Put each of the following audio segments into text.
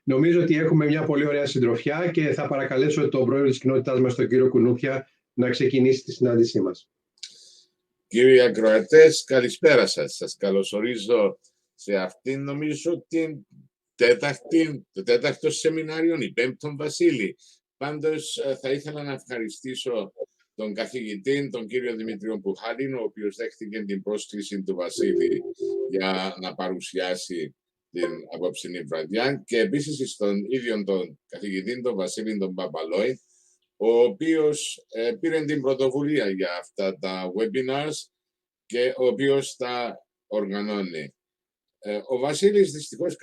Νομίζω ότι έχουμε μια πολύ ωραία συντροφιά και θα παρακαλέσω τον πρόεδρο της κοινότητάς μας, τον κύριο Κουνούπια, να ξεκινήσει τη συνάντησή μας. Κύριοι ακροατές, καλησπέρα σας. Σας καλωσορίζω σε αυτήν, νομίζω, το τέταρτο σεμινάριο, η πέμπτον Βασίλη. Πάντως, θα ήθελα να ευχαριστήσω τον καθηγητή, τον κύριο Δημητρίο Μπουχάλη, ο οποίος δέχτηκε την πρόσκληση του Βασίλη για να παρουσιάσει την απόψινή βραδιά, και επίσης στον ίδιο τον καθηγητή, τον Βασίλη τον Papalois, ο οποίος πήρε την πρωτοβουλία για αυτά τα webinars και ο οποίος τα οργανώνει. Ο Βασίλης δυστυχώς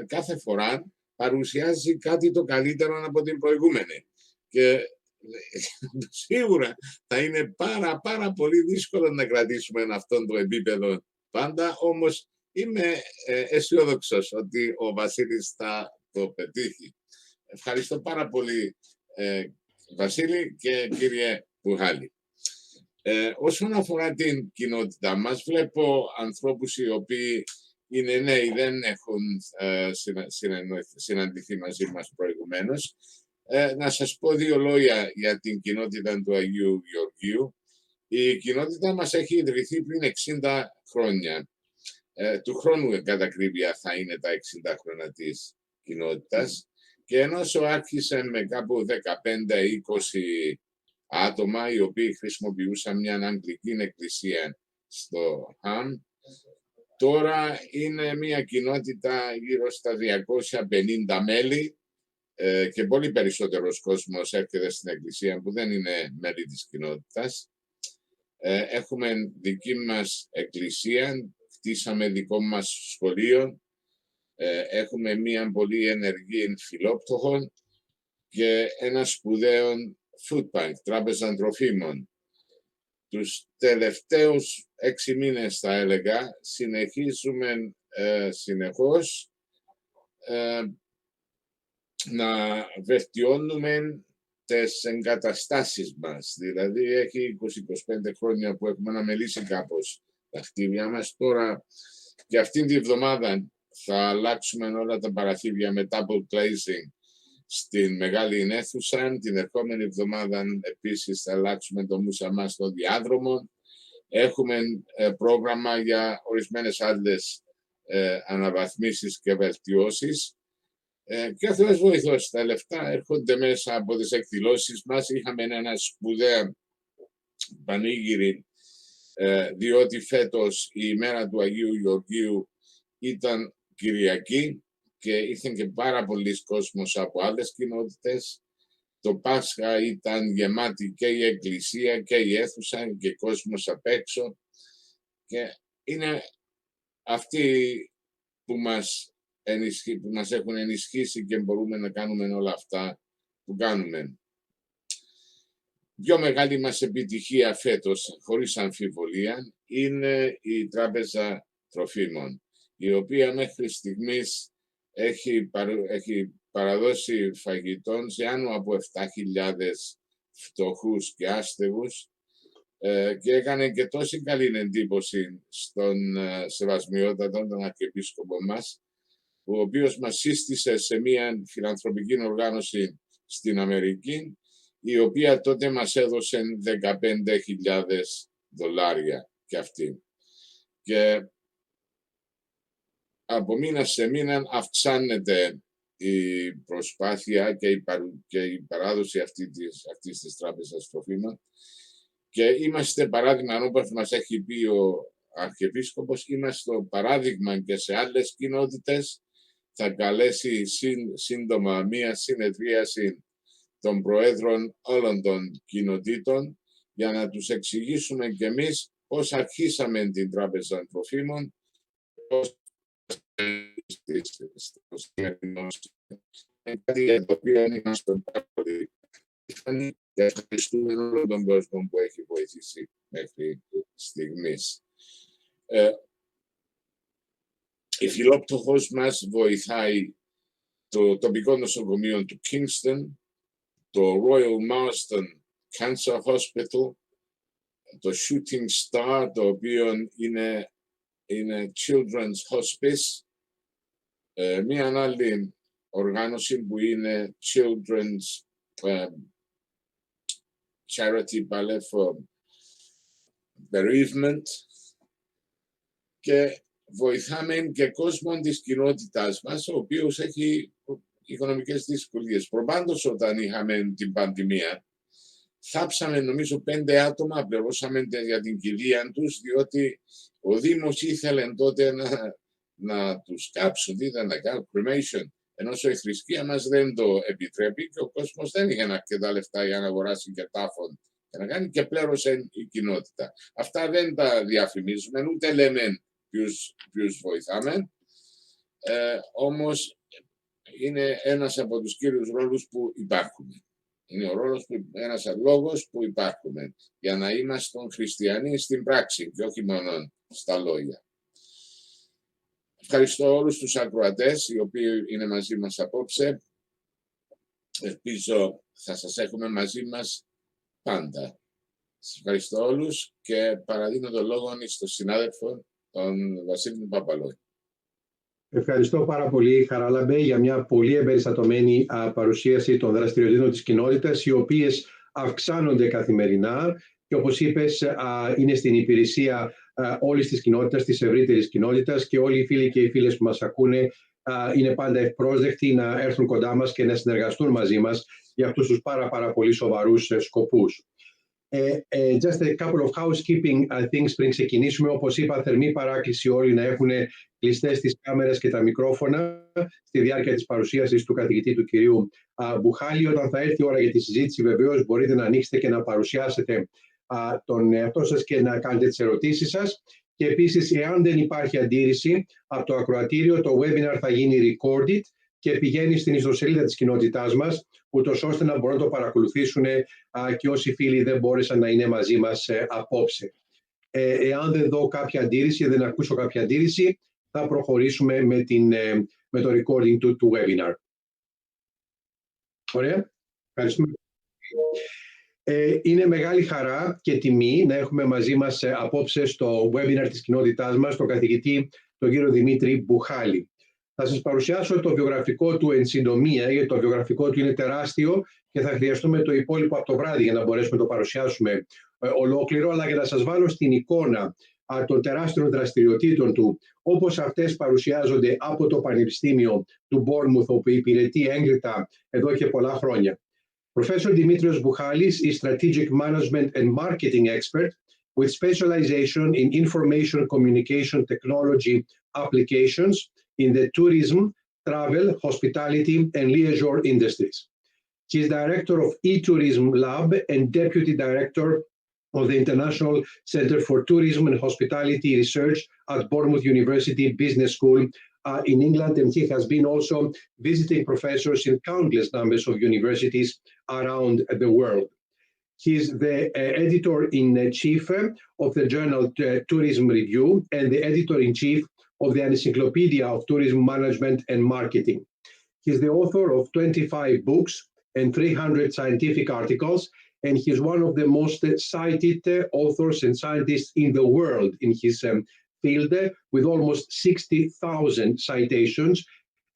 κάθε φορά παρουσιάζει κάτι το καλύτερο από την προηγούμενη και σίγουρα θα είναι πάρα πολύ δύσκολο να κρατήσουμε αυτόν το επίπεδο πάντα, όμως είμαι αισιόδοξος ότι ο Βασίλης θα το πετύχει. Ευχαριστώ πάρα πολύ, Βασίλη και κύριε Μπουχάλη. Όσον αφορά την κοινότητα μας, βλέπω ανθρώπους οι οποίοι είναι νέοι, δεν έχουν συναντηθεί μαζί μας προηγουμένως. Να σας πω δύο λόγια για την κοινότητα του Αγίου Γεωργίου. Η κοινότητα μας έχει ιδρυθεί πριν 60 χρόνια. Του χρόνου, κατά ακρίβεια, θα είναι τα 60 χρόνια της κοινότητας. Και ενώ άρχισε με κάπου 15-20 άτομα, οι οποίοι χρησιμοποιούσαν μια αγγλική εκκλησία στο Χαμ, τώρα είναι μια κοινότητα γύρω στα 250 μέλη και πολύ περισσότερος κόσμος έρχεται στην εκκλησία που δεν είναι μέλη της κοινότητας. Έχουμε δική μας εκκλησία, χτίσαμε δικό μας σχολείο, έχουμε μια πολύ ενεργή φιλόπτωχο και ένα σπουδαίο food bank, τράπεζα τροφίμων. Τους τελευταίους 6 μήνες, θα έλεγα, συνεχίζουμε συνεχώς να βελτιώνουμε τις εγκαταστάσεις μας. Δηλαδή, έχει 20-25 χρόνια που έχουμε αναμελήσει κάπως τα κτίρια μας. Τώρα, και αυτήν τη βδομάδα, θα αλλάξουμε όλα τα παραθύρια με double glazing στην μεγάλη αίθουσα. Την ερχόμενη εβδομάδα επίσης θα αλλάξουμε το μουσα μας στο διάδρομο. Έχουμε πρόγραμμα για ορισμένες άλλες αναβαθμίσεις και βελτιώσεις. Και ο Θεός βοηθός, τα λεφτά έρχονται μέσα από τις εκδηλώσεις μας. Είχαμε ένα σπουδαίο πανήγυρι, διότι φέτος η ημέρα του Αγίου Γεωργίου ήταν Κυριακή και ήρθαν και πάρα πολλοί κόσμος από άλλες κοινότητες. Το Πάσχα ήταν γεμάτη και η εκκλησία και η αίθουσα και κόσμος απ' έξω. Και είναι αυτοί που μας έχουν ενισχύσει και μπορούμε να κάνουμε όλα αυτά που κάνουμε. Πιο μεγάλη μας επιτυχία φέτος, χωρίς αμφιβολία, είναι η Τράπεζα Τροφίμων, η οποία μέχρι στιγμής έχει παραδώσει φαγητών σε άνω από 7.000 φτωχούς και άστεγους και έκανε και τόση καλή εντύπωση στον σεβασμιότατο, τον Αρχιεπίσκοπο μας, ο οποίος μας σύστησε σε μια φιλανθρωπική οργάνωση στην Αμερική, η οποία τότε μας έδωσε $15,000 και αυτή. Και από μήνα σε μήνα αυξάνεται η προσπάθεια και η παράδοση αυτής της Τράπεζας Τροφίμων. Και είμαστε παράδειγμα, όπως μας έχει πει ο Αρχιεπίσκοπος, είμαστε το παράδειγμα και σε άλλες κοινότητες. Θα καλέσει σύντομα μία συνεδρίαση των προέδρων όλων των κοινοτήτων για να τους εξηγήσουμε κι εμείς πώς αρχίσαμε την Τράπεζα Τροφίμων, πώς κάτι για το οποίο είμαστε πάρα πολύ περήφανοι και ευχαριστούμε όλον τον κόσμο που έχει βοηθήσει μέχρι στιγμής. Η φιλόπτωχος μας βοηθάει το τοπικό νοσοκομείο του Kingston, το Royal Marsden Cancer Hospital, το Shooting Star, το οποίο είναι Children's Hospice, μία άλλη οργάνωση που είναι Children's Charity Ballet for Bereavement και βοηθάμε και κόσμο της κοινότητάς μας, ο οποίος έχει οικονομικές δυσκολίες. Προπάντως, όταν είχαμε την πανδημία, θάψαμε νομίζω 5 άτομα, πληρώσαμε για την κηδεία τους, διότι ο Δήμος ήθελε τότε να τους κάψουν, ήταν να κάνουν cremation, ενώ η θρησκεία μας δεν το επιτρέπει και ο κόσμος δεν είχε αρκετά λεφτά για να αγοράσει και τάφον και να κάνει και πλήρωσε η κοινότητα. Αυτά δεν τα διαφημίζουμε, ούτε λέμε ποιους βοηθάμε, όμως είναι ένας από τους κύριους ρόλους που υπάρχουμε. Είναι ο ρόλος ένας λόγος που υπάρχουμε, για να είμαστε χριστιανοί στην πράξη και όχι μόνο στα λόγια. Ευχαριστώ όλους τους ακροατές οι οποίοι είναι μαζί μας απόψε. Ελπίζω θα σας έχουμε μαζί μας πάντα. Σας ευχαριστώ όλους και παραδίνω το λόγο στον συνάδελφο, τον Βασίλη Παπαλόη. Ευχαριστώ πάρα πολύ, Χαράλαμπε, για μια πολύ εμπεριστατωμένη παρουσίαση των δραστηριοτήτων της κοινότητας, οι οποίες αυξάνονται καθημερινά και, όπως είπες, είναι στην υπηρεσία όλης της κοινότητας, της ευρύτερης κοινότητας, και όλοι οι φίλοι και οι φίλες που μας ακούνε είναι πάντα ευπρόσδεκτοι να έρθουν κοντά μας και να συνεργαστούν μαζί μας για αυτούς τους πάρα πολύ σοβαρούς σκοπούς. Just a couple of housekeeping things πριν ξεκινήσουμε. Όπως είπα, θερμή παράκληση όλοι να έχουν κλειστές τις κάμερες και τα μικρόφωνα στη διάρκεια της παρουσίασης του καθηγητή του κυρίου Μπουχάλη. Όταν θα έρθει η ώρα για τη συζήτηση, βεβαίως μπορείτε να ανοίξετε και να παρουσιάσετε τον εαυτό σας και να κάνετε τις ερωτήσεις σας. Και επίσης, εάν δεν υπάρχει αντίρρηση από το ακροατήριο, το webinar θα γίνει recorded και πηγαίνει στην ιστοσελίδα της κοινότητάς μας, ούτως ώστε να μπορούν να το παρακολουθήσουν και όσοι φίλοι δεν μπόρεσαν να είναι μαζί μας απόψε. Εάν δεν δω κάποια αντίρρηση, δεν ακούσω κάποια αντίρρηση, θα προχωρήσουμε με το recording του webinar. Ωραία. Ευχαριστούμε. Είναι μεγάλη χαρά και τιμή να έχουμε μαζί μας απόψε στο webinar της κοινότητάς μας τον καθηγητή, τον κύριο Δημήτρη Μπουχάλη. Θα σας παρουσιάσω το βιογραφικό του εν συντομία, γιατί το βιογραφικό του είναι τεράστιο και θα χρειαστούμε το υπόλοιπο από το βράδυ για να μπορέσουμε να το παρουσιάσουμε ολόκληρο, αλλά για να σας βάλω στην εικόνα των τεράστιων δραστηριοτήτων του, όπως αυτές παρουσιάζονται από το Πανεπιστήμιο του Bournemouth, όπου υπηρετεί έγκριτα εδώ και πολλά χρόνια. Professor Dimitrios Buhalis is strategic management and marketing expert with specialization in information communication technology applications in the tourism, travel, hospitality, and leisure industries. He is director of eTourism Lab and deputy director of the International Center for Tourism and Hospitality Research at Bournemouth University Business School in England, and he has been also visiting professors in countless numbers of universities around the world. He is the editor-in-chief of the journal Tourism Review and the editor-in-chief of the Encyclopedia of Tourism Management and Marketing. He is the author of 25 books and 300 scientific articles, and he is one of the most cited authors and scientists in the world in his field, with almost 60,000 citations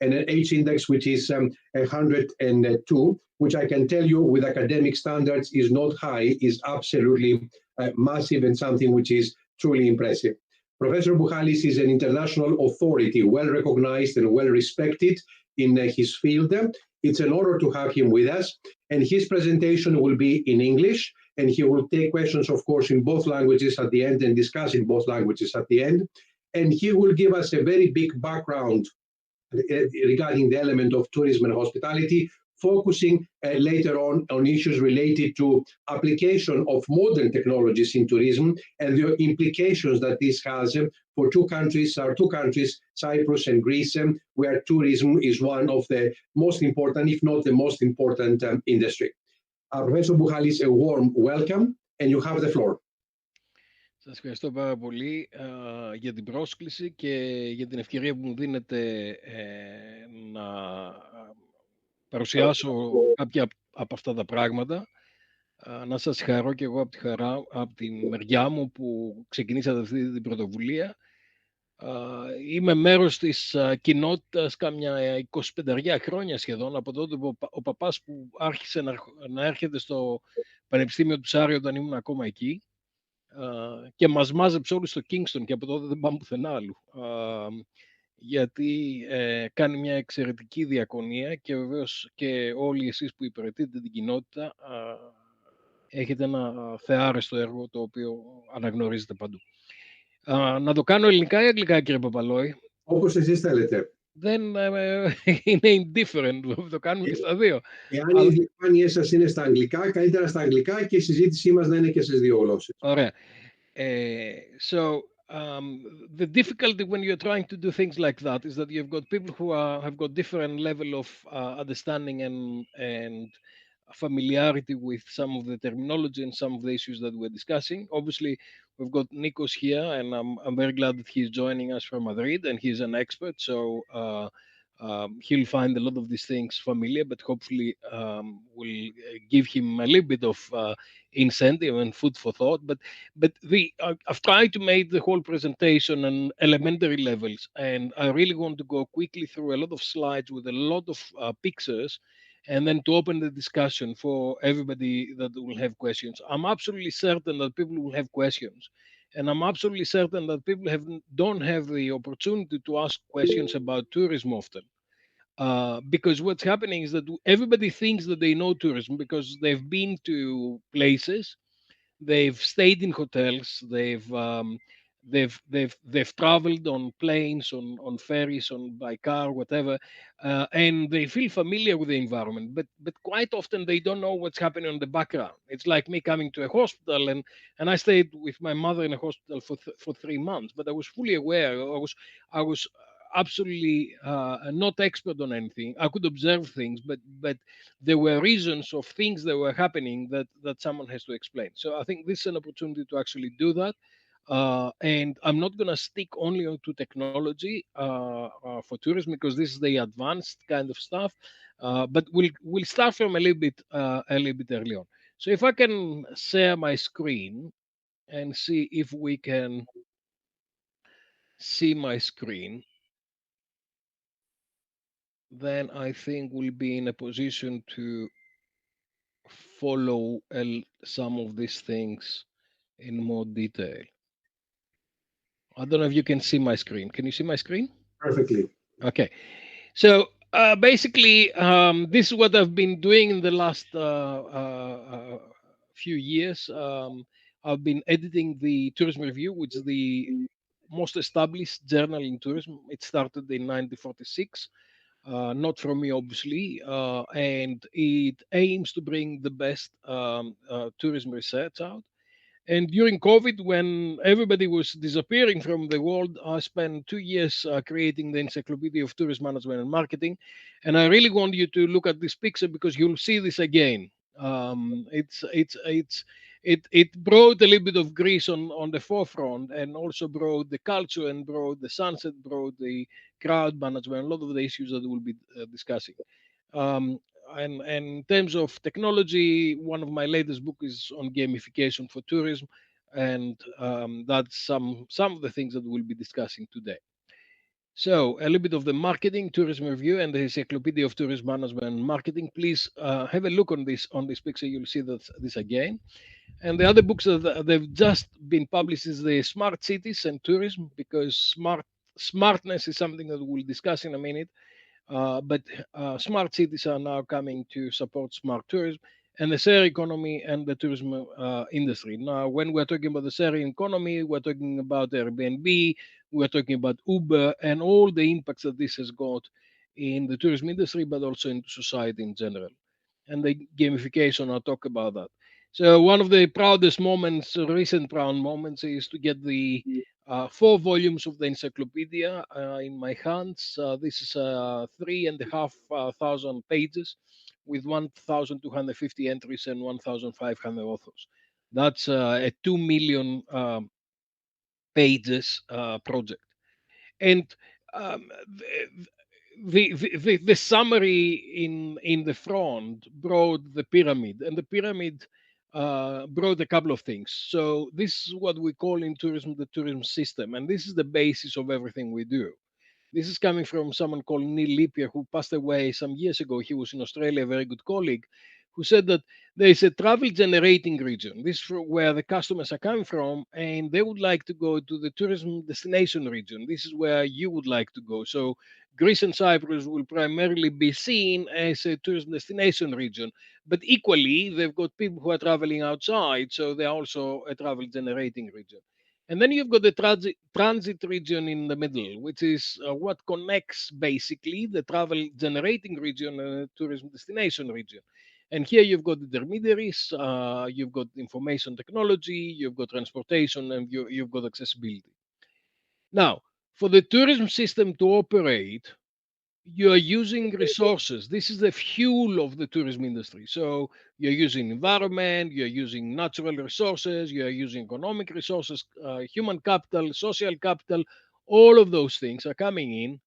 and an H-index which is 102, which I can tell you with academic standards is not high, is absolutely massive and something which is truly impressive. Professor Buhalis is an international authority, well recognized and well respected in his field. It's an honor to have him with us, and his presentation will be in English, and he will take questions, of course, in both languages at the end and discuss in both languages at the end. And he will give us a very big background regarding the element of tourism and hospitality, focusing later on issues related to application of modern technologies in tourism and the implications that this has for our two countries, Cyprus and Greece, where tourism is one of the most important, if not the most important industry. Professor Buhalis, a warm welcome, and you have the floor. Σας ευχαριστώ πάρα πολύ για την πρόσκληση και για την ευκαιρία που μου δίνετε να παρουσιάσω κάποια από αυτά τα πράγματα. Να σας χαρώ και εγώ από τη μεριά μου που ξεκινήσατε αυτή την πρωτοβουλία Είμαι μέρος της κοινότητας κάμια 25 χρόνια σχεδόν, από τότε που ο παπάς που άρχισε να έρχεται στο Πανεπιστήμιο του Σάριο όταν ήμουν ακόμα εκεί, και μας μάζεψε όλους στο Kingston και από τότε δεν πάμε πουθενά άλλου. Γιατί κάνει μια εξαιρετική διακονία και βεβαίως και όλοι εσείς που υπηρετείτε την κοινότητα έχετε ένα θεάρεστο έργο το οποίο αναγνωρίζετε παντού. Να το κάνω ελληνικά ή αγγλικά, κύριε Παπαλόη? Όπως εσείς θέλετε. Δεν είναι indifferent, το κάνουμε και στα δύο. Εάν οι διαφάνειες σας είναι στα αγγλικά, καλύτερα στα αγγλικά και η συζήτησή μας να είναι και στις δύο γλώσσες. Ωραία. So the difficulty when you're trying to do things like that is that you've got people who have got different level of understanding and familiarity with some of the terminology and some of the issues that we're discussing. Obviously, we've got Nikos here, and I'm very glad that he's joining us from Madrid, and he's an expert. So he'll find a lot of these things familiar, but hopefully will give him a little bit of incentive and food for thought. But I've tried to make the whole presentation on elementary levels, and I really want to go quickly through a lot of slides with a lot of pictures, and then to open the discussion for everybody that will have questions. I'm absolutely certain that people will have questions, and I'm absolutely certain that people don't have the opportunity to ask questions about tourism often. Because what's happening is that everybody thinks that they know tourism because they've been to places, they've stayed in hotels, they've traveled on planes, on ferries, by car, whatever, and they feel familiar with the environment. But quite often they don't know what's happening on the background. It's like me coming to a hospital, and I stayed with my mother in a hospital for 3 months, but I was fully aware. I was absolutely not expert on anything. I could observe things, but there were reasons of things that were happening that someone has to explain. So I think this is an opportunity to actually do that. And I'm not going to stick only to technology for tourism because this is the advanced kind of stuff. But we'll start from a little bit early on. So if I can share my screen and see if we can see my screen, then I think we'll be in a position to follow some of these things in more detail. I don't know if you can see my screen. Can you see my screen? Perfectly. Okay. So basically, this is what I've been doing in the last few years. I've been editing the Tourism Review, which is the most established journal in tourism. It started in 1946. Not from me, obviously, and it aims to bring the best tourism research out. And during COVID, when everybody was disappearing from the world, I spent 2 years creating the Encyclopedia of Tourist Management and Marketing. And I really want you to look at this picture because you'll see this again. It brought a little bit of Greece on the forefront, and also brought the culture, and brought the sunset, brought the crowd management, a lot of the issues that we'll be discussing. And in terms of technology, one of my latest book is on gamification for tourism, and that's some of the things that we'll be discussing today. So a little bit of the marketing, tourism review, and the Encyclopedia of Tourism Management and Marketing. Please have a look on this picture. You'll see that this again. And the other books that they've just been published is the Smart Cities and Tourism, because smartness is something that we'll discuss in a minute. But smart cities are now coming to support smart tourism and the share economy and the tourism industry. Now, when we're talking about the sharing economy, we're talking about Airbnb, we're talking about Uber, and all the impacts that this has got in the tourism industry, but also in society in general. And the gamification, I'll talk about that. So one of the proudest moments, recent proud moments, is to get the 4 volumes of the encyclopedia in my hands. This is 3,500 pages with 1,250 entries and 1,500 authors. That's a 2 million pages project. And the summary in the front brought the pyramid, and the pyramid brought a couple of things. So this is what we call in tourism the tourism system, and this is the basis of everything we do. This is coming from someone called Neil Lipier, who passed away some years ago. He was in Australia, a very good colleague, who said that there is a travel generating region. This is where the customers are coming from, and they would like to go to the tourism destination region. This is where you would like to go. So Greece and Cyprus will primarily be seen as a tourism destination region, but equally, they've got people who are traveling outside, so they're also a travel generating region. And then you've got the transit region in the middle, which is what connects basically the travel generating region and the tourism destination region. And here you've got intermediaries, you've got information technology, you've got transportation, and you've got accessibility. Now, for the tourism system to operate, you are using resources. This is the fuel of the tourism industry. So you're using environment, you're using natural resources, you're using economic resources, human capital, social capital. All of those things are coming in.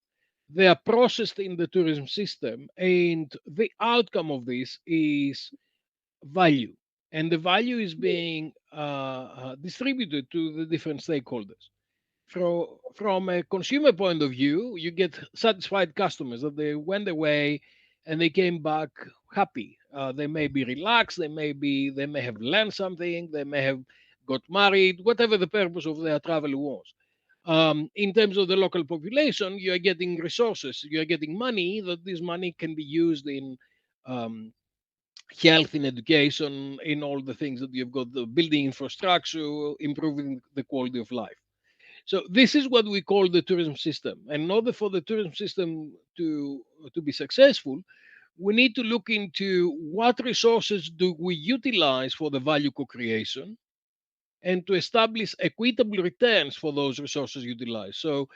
They are processed in the tourism system, and the outcome of this is value. And the value is being distributed to the different stakeholders. From a consumer point of view, you get satisfied customers that they went away and they came back happy. They may be relaxed, they may have learned something, they may have got married, whatever the purpose of their travel was. In terms of the local population, you are getting resources, you are getting money. That this money can be used in um, health, in education, in all the things that you've got, the building infrastructure, improving the quality of life. So this is what we call the tourism system. And in order for the tourism system to be successful, we need to look into what resources do we utilize for the value co-creation and to establish equitable returns for those resources utilized. So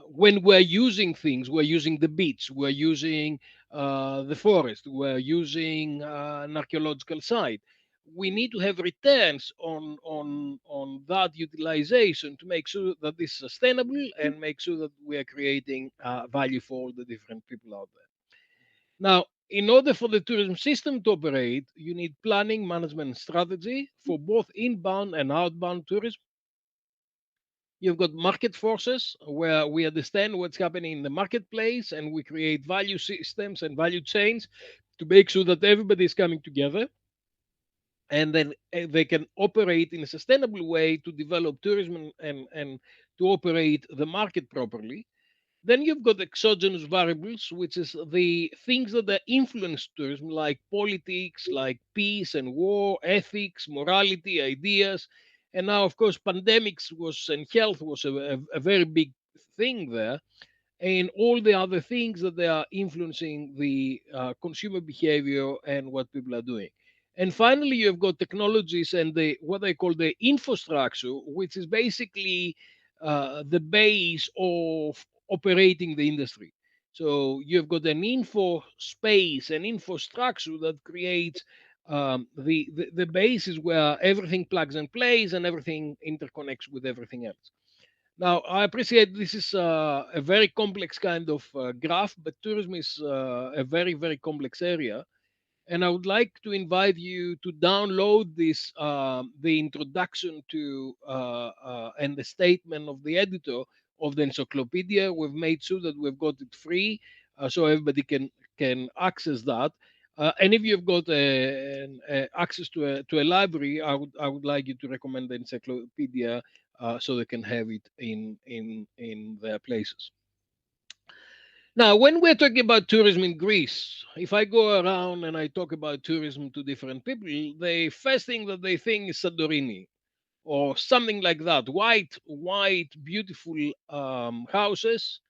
when we're using things, we're using the beach, we're using the forest, we're using an archaeological site. We need to have returns on that utilization to make sure that this is sustainable and make sure that we are creating value for all the different people out there. Now, in order for the tourism system to operate, you need planning, management, and strategy for both inbound and outbound tourism. You've got market forces where we understand what's happening in the marketplace and we create value systems and value chains to make sure that everybody is coming together and then they can operate in a sustainable way to develop tourism and to operate the market properly. Then you've got exogenous variables, which is the things that influence tourism, like politics, like peace and war, ethics, morality, ideas. And now, of course, pandemics was and health was a very big thing there, and all the other things that they are influencing the consumer behavior and what people are doing. And finally, you've got technologies and the what I call the infrastructure, which is basically the base of operating the industry. So you've got an info space, an infrastructure that creates the basis where everything plugs and plays and everything interconnects with everything else. Now, I appreciate this is a very complex kind of graph, but tourism is a very, very complex area. And I would like to invite you to download this, the introduction to and the statement of the editor of the encyclopedia. We've made sure that we've got it free, so everybody can access that. And if you've got access to a library, I would like you to recommend the encyclopedia so they can have it in their places. Now, when we're talking about tourism in Greece, if I go around and I talk about tourism to different people, the first thing that they think is Santorini or something like that. White, beautiful houses.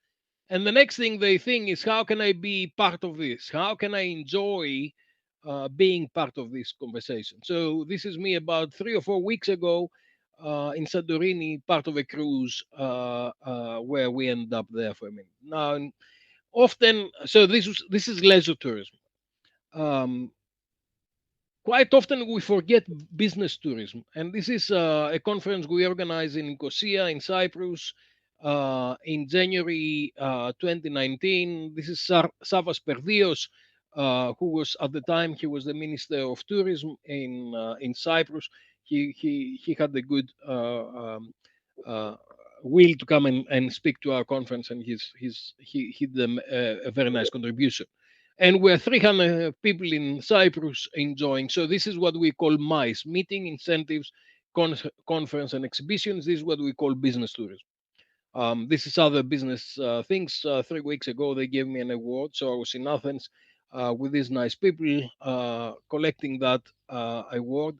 And the next thing they think is, how can I be part of this? How can I enjoy being part of this conversation? So this is me about 3 or 4 weeks ago in Santorini, part of a cruise where we end up there for a minute. Now, often, so this is leisure tourism. Um, Quite often we forget business tourism, and this is a conference we organized in Nicosia in Cyprus in January 2019. This is Savas Perdios, who was at the time he was the Minister of Tourism in Cyprus. He had the good uh, will to come and speak to our conference, and he did a very nice contribution. And we're 300 people in Cyprus enjoying. So this is what we call MICE, meeting, incentives, conference, and exhibitions. This is what we call business tourism. This is other business things. 3 weeks ago, they gave me an award. So I was in Athens with these nice people collecting that award.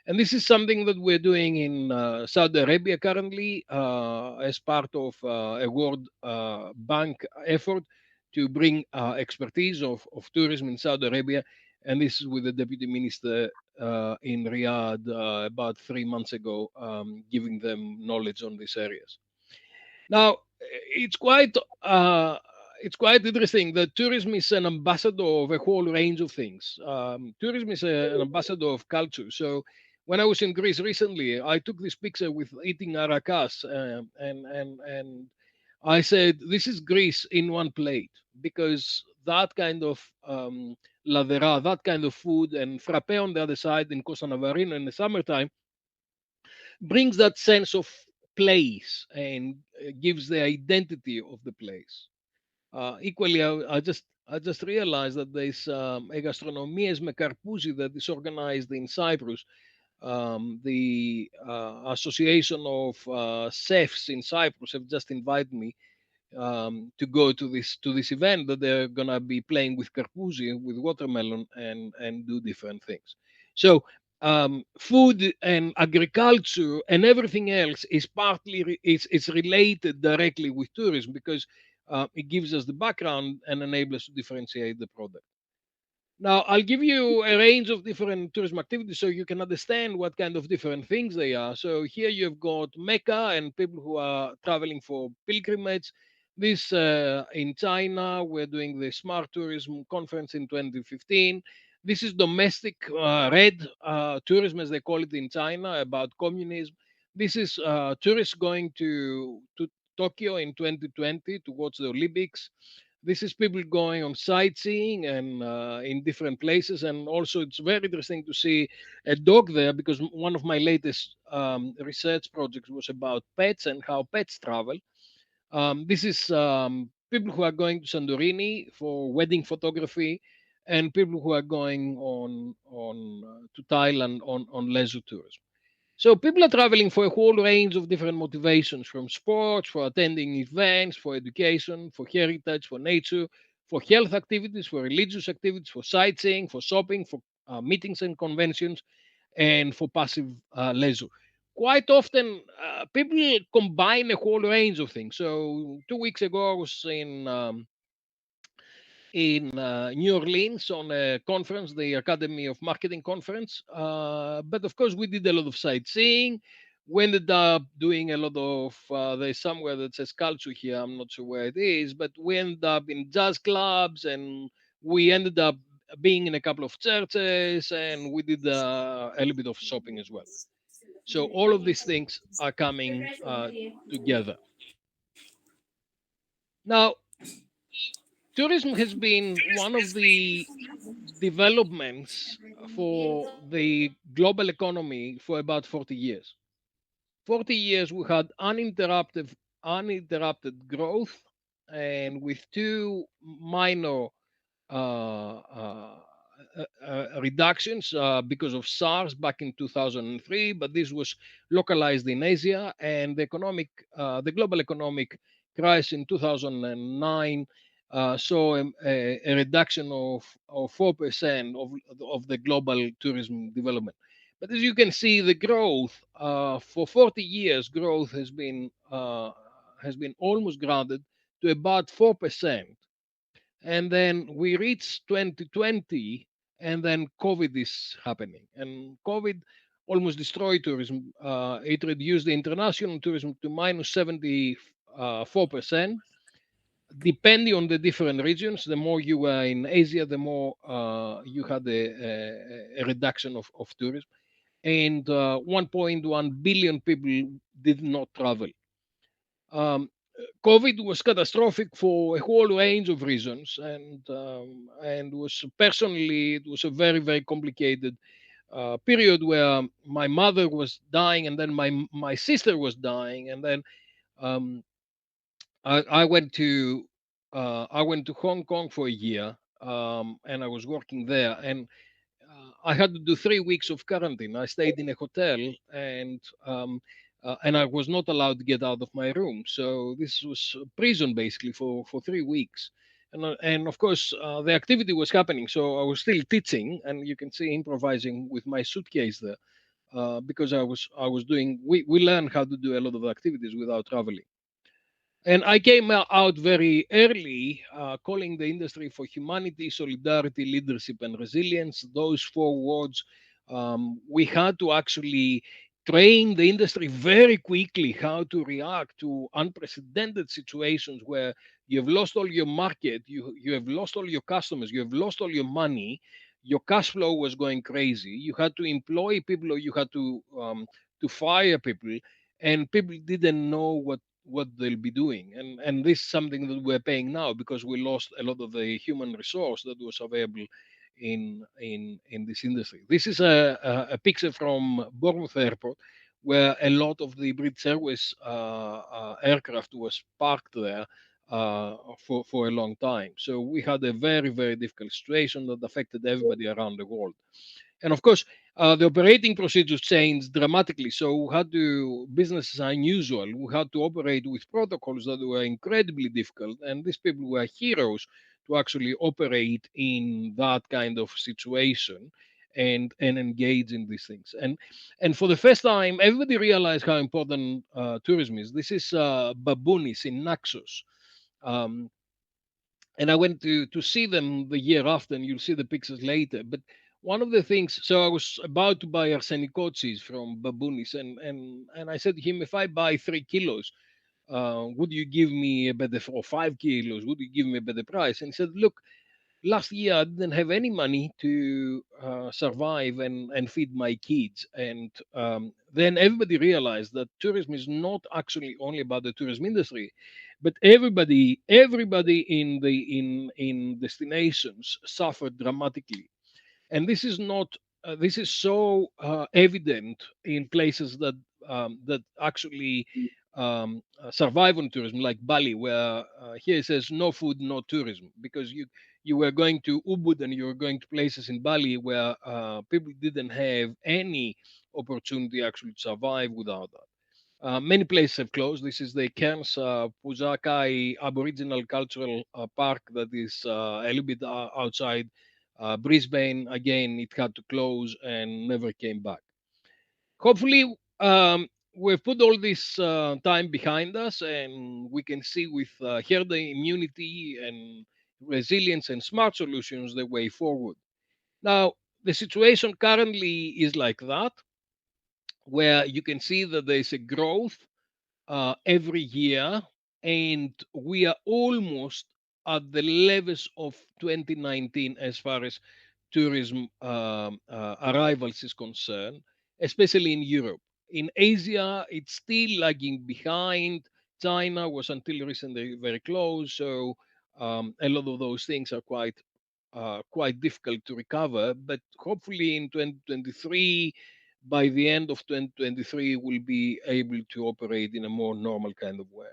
And this is something that we're doing in Saudi Arabia currently as part of a World Bank effort to bring expertise of tourism in Saudi Arabia. And this is with the Deputy Minister in Riyadh about 3 months ago, giving them knowledge on these areas. Now, it's quite uh, it's quite interesting that tourism is an ambassador of a whole range of things. Tourism is an ambassador of culture. So, when I was in Greece recently, I took this picture with eating arakas, and I said, "This is Greece in one plate," because that kind of ladera, that kind of food, and frappe on the other side in Costa Navarino in the summertime brings that sense of place and gives the identity of the place. Equally, I just realized that there's a gastronomia με καρπούζι that is organized in Cyprus. The Association of Chefs in Cyprus have just invited me to go to this event that they're gonna be playing with karpouzi, with watermelon, and do different things. So food and agriculture and everything else is partly it's related directly with tourism because it gives us the background and enables us to differentiate the product. Now, I'll give you a range of different tourism activities so you can understand what kind of different things they are. So here you've got Mecca and people who are traveling for pilgrimage. This in China, we're doing the Smart Tourism Conference in 2015. This is domestic red tourism, as they call it in China, about communism. This is tourists going to Tokyo in 2020 to watch the Olympics. This is people going on sightseeing and in different places, and also it's very interesting to see a dog there because one of my latest research projects was about pets and how pets travel. This is people who are going to Santorini for wedding photography, and people who are going on to Thailand on leisure tourism. So people are traveling for a whole range of different motivations, from sports, for attending events, for education, for heritage, for nature, for health activities, for religious activities, for sightseeing, for shopping, for meetings and conventions, and for passive leisure. Quite often, people combine a whole range of things. So 2 weeks ago, I was in New Orleans on a conference, the Academy of Marketing conference. But of course, we did a lot of sightseeing. We ended up doing a lot of, there's somewhere that says culture here, I'm not sure where it is, but we ended up in jazz clubs and we ended up being in a couple of churches and we did a little bit of shopping as well. So all of these things are coming together. Now, tourism has been one of the developments for the global economy for about 40 years. 40 years we had uninterrupted growth and with two minor reductions because of SARS back in 2003, but this was localized in Asia, and the global economic crisis in 2009 saw a reduction of 4% of the global tourism development. But as you can see, the growth for 40 years, growth has been almost grounded to about 4%, and then we reach 2020 and then COVID is happening, and COVID almost destroyed tourism. It reduced the international tourism to minus 74%. Depending on the different regions, the more you were in Asia, the more you had a reduction of tourism, and 1.1 billion people did not travel. COVID was catastrophic for a whole range of reasons, and was personally it was a very very complicated period where my mother was dying, and then my sister was dying, and then um, I I went to Hong Kong for a year, and I was working there, and I had to do 3 weeks of quarantine. I stayed in a hotel, and I was not allowed to get out of my room. So this was prison basically for 3 weeks. And of course, the activity was happening. So I was still teaching, and you can see improvising with my suitcase there, because I was doing. We learned how to do a lot of activities without traveling. And I came out very early, calling the industry for humanity, solidarity, leadership, and resilience. Those four words, we had to actually train the industry very quickly how to react to unprecedented situations where you've lost all your market, you have lost all your customers, you have lost all your money, your cash flow was going crazy. You had to employ people, or you had to fire people, and people didn't know what they'll be doing, and this is something that we're paying now because we lost a lot of the human resource that was available in this industry. This is a picture from Bournemouth Airport, where a lot of the British Airways aircraft was parked there for a long time. So we had a very very difficult situation that affected everybody around the world. And of course, the operating procedures changed dramatically. So we had to business as unusual. We had to operate with protocols that were incredibly difficult, and these people were heroes to actually operate in that kind of situation and engage in these things. And for the first time, everybody realized how important tourism is. This is Babounis in Naxos. Um, and I went to see them the year after, and you'll see the pictures later. But one of the things, so I was about to buy arsenicotsis from Babounis, and I said to him, if I buy 3 kilos, would you give me a better, or 5 kilos? Would you give me a better price? And he said, look, last year I didn't have any money to survive and feed my kids. And then everybody realized that tourism is not actually only about the tourism industry, but everybody in destinations suffered dramatically. And this is not this is so evident in places that actually survive on tourism, like Bali, where here it says no food, no tourism, because you were going to Ubud and you were going to places in Bali where people didn't have any opportunity actually to survive without that. Many places have closed. This is the Cairns Puzakai Aboriginal Cultural Park that is a little bit outside Brisbane. Again, it had to close and never came back. Hopefully, we've put all this time behind us, and we can see with herd immunity and resilience and smart solutions the way forward. Now, the situation currently is like that, where you can see that there's a growth every year, and we are almost at the levels of 2019 as far as tourism arrivals is concerned, especially in Europe. In Asia, it's still lagging behind. China was until recently very close, so a lot of those things are quite difficult to recover. But hopefully, in 2023, by the end of 2023, we'll be able to operate in a more normal kind of way.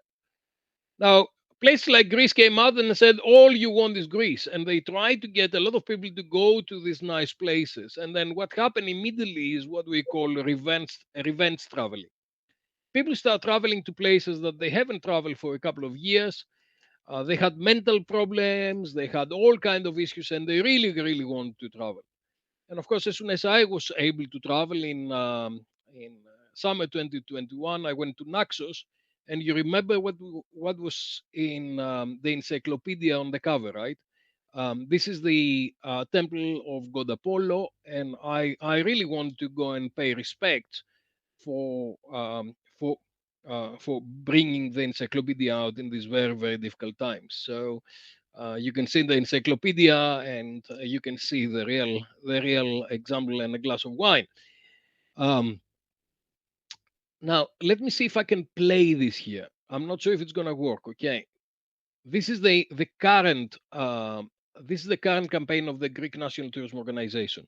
Now, places like Greece came out and said, all you want is Greece. And they tried to get a lot of people to go to these nice places. And then what happened immediately is what we call revenge traveling. People start traveling to places that they haven't traveled for a couple of years. They had mental problems, they had all kind of issues, and they really, really want to travel. And of course, as soon as I was able to travel in summer 2021, I went to Naxos. And you remember what was in the encyclopedia on the cover, right? This is the temple of God Apollo, and I really want to go and pay respect for um, for for bringing the encyclopedia out in these very very difficult times. So you can see the encyclopedia, and you can see the real example and a glass of wine. Um, Now let me see if I can play this here. I'm not sure if it's gonna work. Okay, this is the current this is the current campaign of the Greek National Tourism Organization.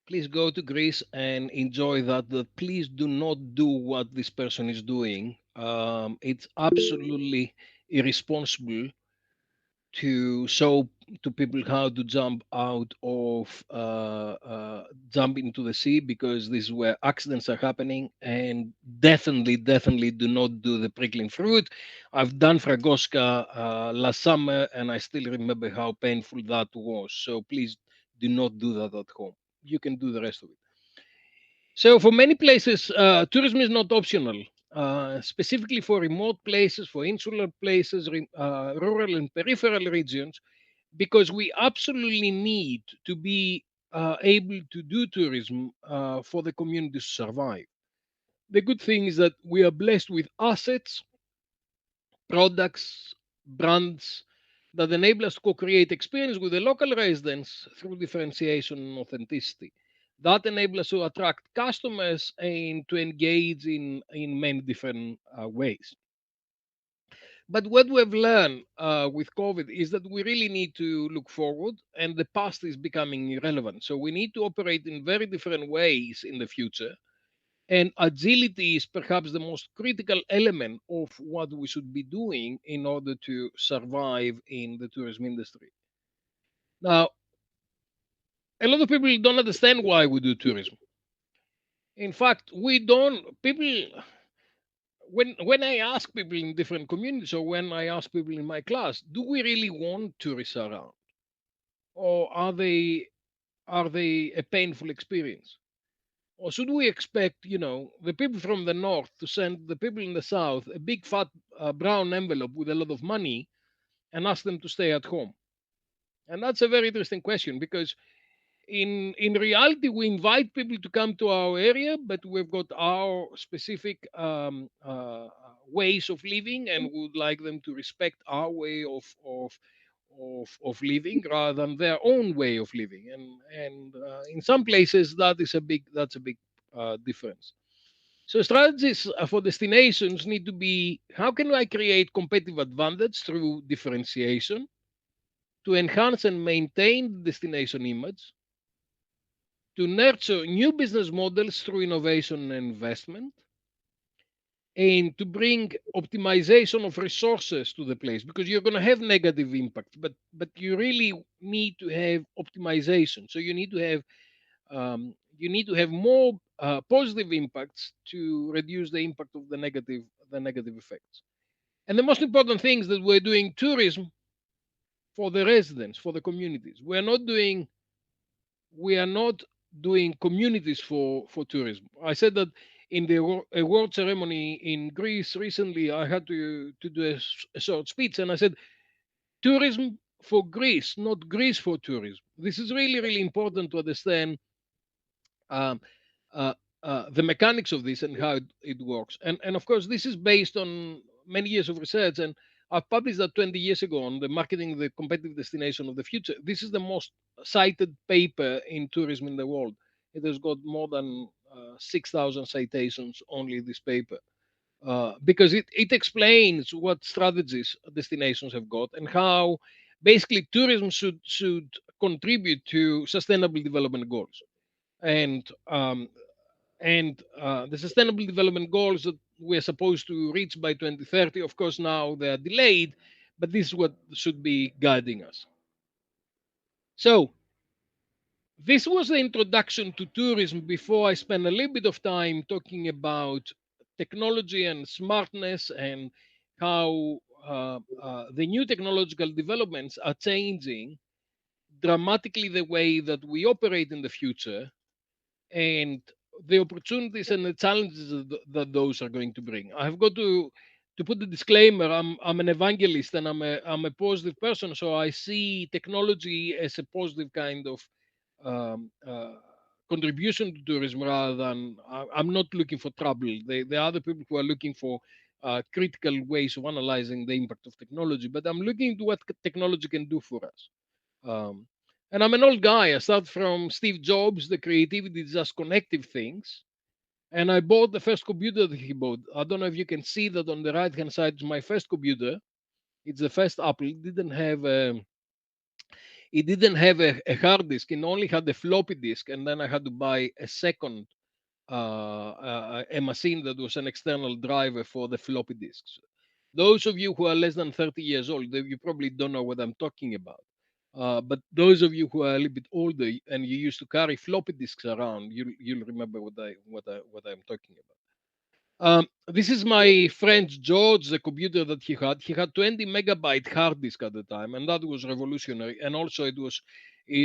Please go to Greece and enjoy that. That please do not do what this person is doing. It's absolutely irresponsible to show to people how to jump out of jump into the sea, because this is where accidents are happening. And definitely do not do the prickling fruit. I've done Fragoska last summer, and I still remember how painful that was. So please do not do that at home. You can do the rest of it. So for many places, tourism is not optional. Specifically for remote places, for insular places, rural and peripheral regions, because we absolutely need to be able to do tourism for the community to survive. The good thing is that we are blessed with assets, products, brands that enable us to co-create experience with the local residents through differentiation and authenticity. That enables us to attract customers and to engage in many different ways. But what we've learned with COVID is that we really need to look forward, and the past is becoming irrelevant. So we need to operate in very different ways in the future. And agility is perhaps the most critical element of what we should be doing in order to survive in the tourism industry. Now, a lot of people don't understand why we do tourism. In fact, we don't, people, when I ask people in different communities, or when I ask people in my class, do we really want tourists around? Or are they a painful experience? Or should we expect, the people from the north to send the people in the south a big fat brown envelope with a lot of money and ask them to stay at home? And that's a very interesting question, because in reality we invite people to come to our area, but we've got our specific ways of living, and we would like them to respect our way of living rather than their own way of living. And in some places that's a big difference. So strategies for destinations need to be: how can I create competitive advantage through differentiation to enhance and maintain the destination image, to nurture new business models through innovation and investment, and to bring optimization of resources to the place, because you're going to have negative impacts, but you really need to have optimization. So you need to have more positive impacts to reduce the impact of the negative effects. And the most important thing is that we're doing tourism for the residents, for the communities. We are not doing communities for tourism. I said that in the award ceremony in Greece recently. I had to do a short speech, and I said, tourism for Greece, not Greece for tourism. This is really, really important to understand um, uh, the mechanics of this and how it works. And of course, this is based on many years of research. And I've published that 20 years ago on the marketing the competitive destination of the future. This is the most cited paper in tourism in the world. It has got more than 6,000 citations, only this paper. Because it explains what strategies destinations have got, and how basically tourism should contribute to sustainable development goals. And the sustainable development goals that we're supposed to reach by 2030. Of course, now they are delayed, but this is what should be guiding us. So this was the introduction to tourism before I spend a little bit of time talking about technology and smartness and how the new technological developments are changing dramatically the way that we operate in the future, and the opportunities and the challenges that those are going to bring. I have got to put the disclaimer. I'm an evangelist and I'm a positive person, so I see technology as a positive kind of contribution to tourism rather than I'm not looking for trouble. There are other people who are looking for critical ways of analyzing the impact of technology, but I'm looking into what technology can do for us. Um, and I'm an old guy. I start from Steve Jobs, the creativity is just connective things. And I bought the first computer that he bought. I don't know if you can see that on the right hand side is my first computer. It's the first Apple. It didn't have a hard disk. It only had a floppy disk. And then I had to buy a second a machine that was an external driver for the floppy disks. Those of you who are less than 30 years old, you probably don't know what I'm talking about. But those of you who are a little bit older and you used to carry floppy disks around, you'll remember what I'm talking about. This is my friend George, the computer that he had. He had 20 megabyte hard disk at the time, and that was revolutionary. And also, it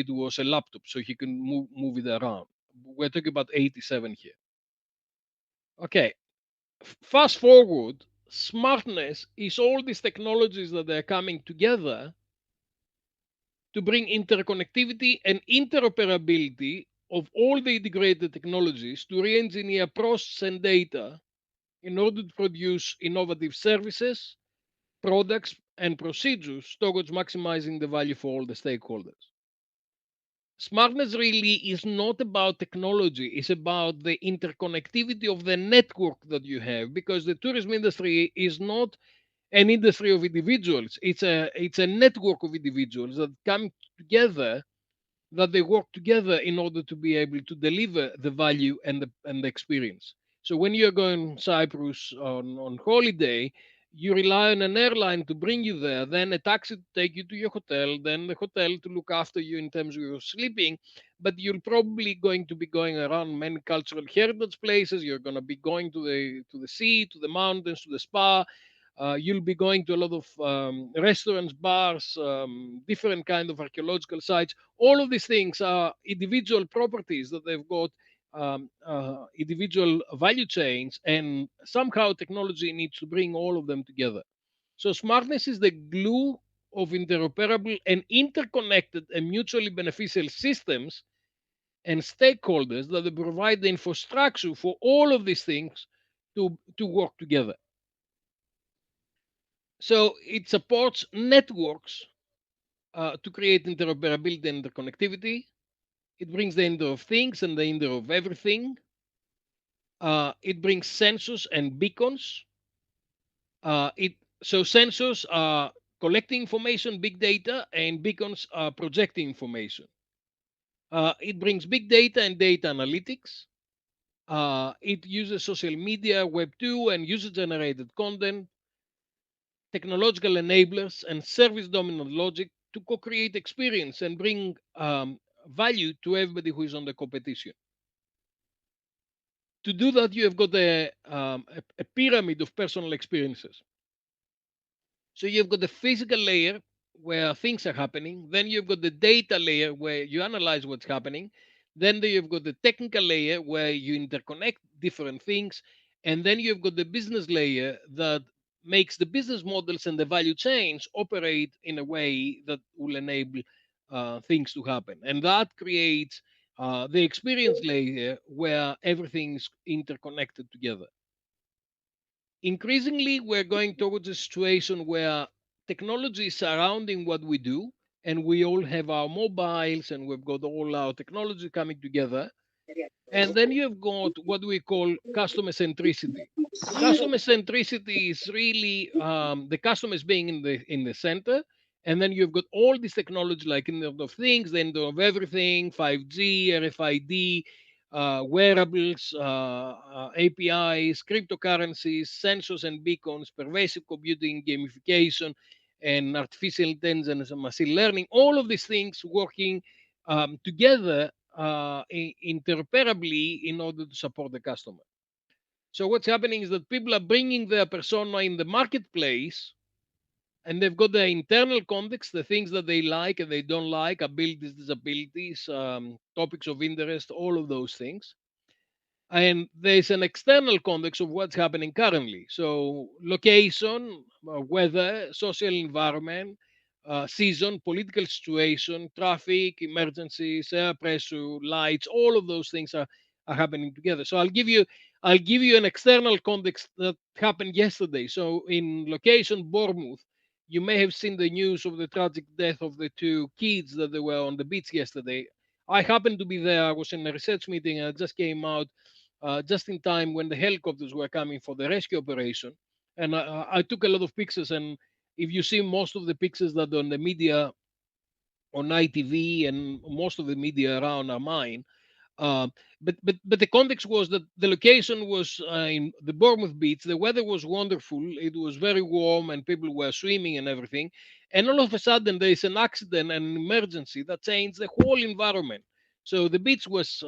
was a laptop, so he can move it around. We're talking about 87 here. Okay, fast forward. Smartness is all these technologies that are coming together to bring interconnectivity and interoperability of all the integrated technologies to re-engineer process and data in order to produce innovative services, products, and procedures towards maximizing the value for all the stakeholders. Smartness really is not about technology, it's about the interconnectivity of the network that you have, because the tourism industry is not an industry of individuals. It's a network of individuals that come together, that they work together in order to be able to deliver the value and the experience. So when you're going Cyprus on holiday, you rely on an airline to bring you there, then a taxi to take you to your hotel, then the hotel to look after you in terms of your sleeping. But you're probably going to be going around many cultural heritage places. You're going to be going to the sea, to the mountains, to the spa. You'll be going to a lot of restaurants, bars, different kind of archaeological sites. All of these things are individual properties that they've got individual value chains, and somehow technology needs to bring all of them together. So smartness is the glue of interoperable and interconnected and mutually beneficial systems and stakeholders that they provide the infrastructure for all of these things to work together. So it supports networks to create interoperability and interconnectivity. It brings the Internet of Things and the Internet of Everything. It brings sensors and beacons. So sensors are collecting information, big data, and beacons are projecting information. It brings big data and data analytics. It uses social media, Web 2, and user-generated content, technological enablers, and service dominant logic to co-create experience and bring value to everybody who is on the competition. To do that, you have got a pyramid of personal experiences. So you've got the physical layer where things are happening. Then you've got the data layer where you analyze what's happening. Then you've got the technical layer where you interconnect different things. And then you've got the business layer that makes the business models and the value chains operate in a way that will enable things to happen. And that creates the experience layer where everything's interconnected together. Increasingly, we're going towards a situation where technology is surrounding what we do, and we all have our mobiles and we've got all our technology coming together. And then you've got what we call customer centricity. Customer centricity is really the customers being in the center. And then you've got all this technology like Internet of Things, the Internet of Everything, 5G, RFID, wearables, APIs, cryptocurrencies, sensors and beacons, pervasive computing, gamification, and artificial intelligence and machine learning. All of these things working together interoperably in order to support the customer. So what's happening is that people are bringing their persona in the marketplace, and they've got their internal context, the things that they like and they don't like, abilities, disabilities, topics of interest, all of those things. And there's an external context of what's happening currently. So location, weather, social environment, season, political situation, traffic, emergencies, air pressure, lights, all of those things are happening together. So I'll give you an external context that happened yesterday. So in location Bournemouth, you may have seen the news of the tragic death of the two kids that they were on the beach yesterday. I happened to be there. I was in a research meeting and I just came out just in time when the helicopters were coming for the rescue operation. And I took a lot of pictures. And if you see most of the pictures that on the media, on ITV, and most of the media around are mine. Uh, but the context was that the location was in the Bournemouth beach. The weather was wonderful. It was very warm, and people were swimming and everything. And all of a sudden, there is an accident, an emergency that changed the whole environment. So the beach was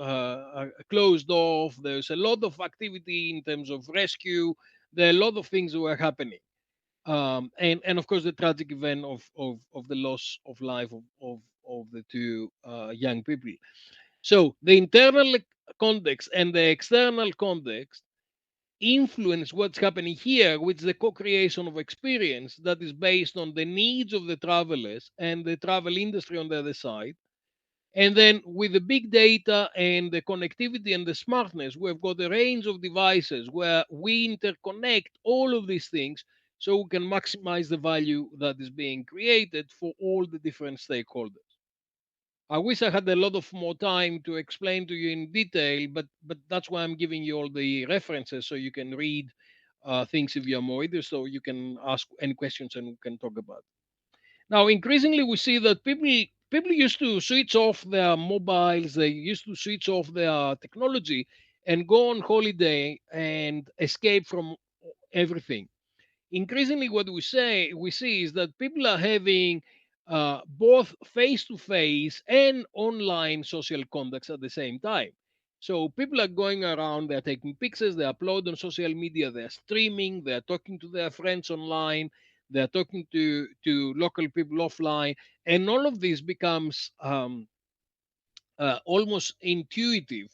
closed off. There's a lot of activity in terms of rescue. There are a lot of things that were happening. And of course, the tragic event of the loss of life of the two young people. So the internal context and the external context influence what's happening here, which is the co-creation of experience that is based on the needs of the travelers and the travel industry on the other side. And then with the big data and the connectivity and the smartness, we've got a range of devices where we interconnect all of these things so we can maximize the value that is being created for all the different stakeholders. I wish I had a lot of more time to explain to you in detail, but that's why I'm giving you all the references so you can read things if you're more interested, so you can ask any questions and we can talk about it. Now, increasingly, we see that people used to switch off their mobiles, they used to switch off their technology and go on holiday and escape from everything. Increasingly what we see is that people are having both face-to-face and online social contacts at the same time. So people are going around, they're taking pictures, they upload on social media, they're streaming, they're talking to their friends online, they're talking to local people offline, and all of this becomes almost intuitive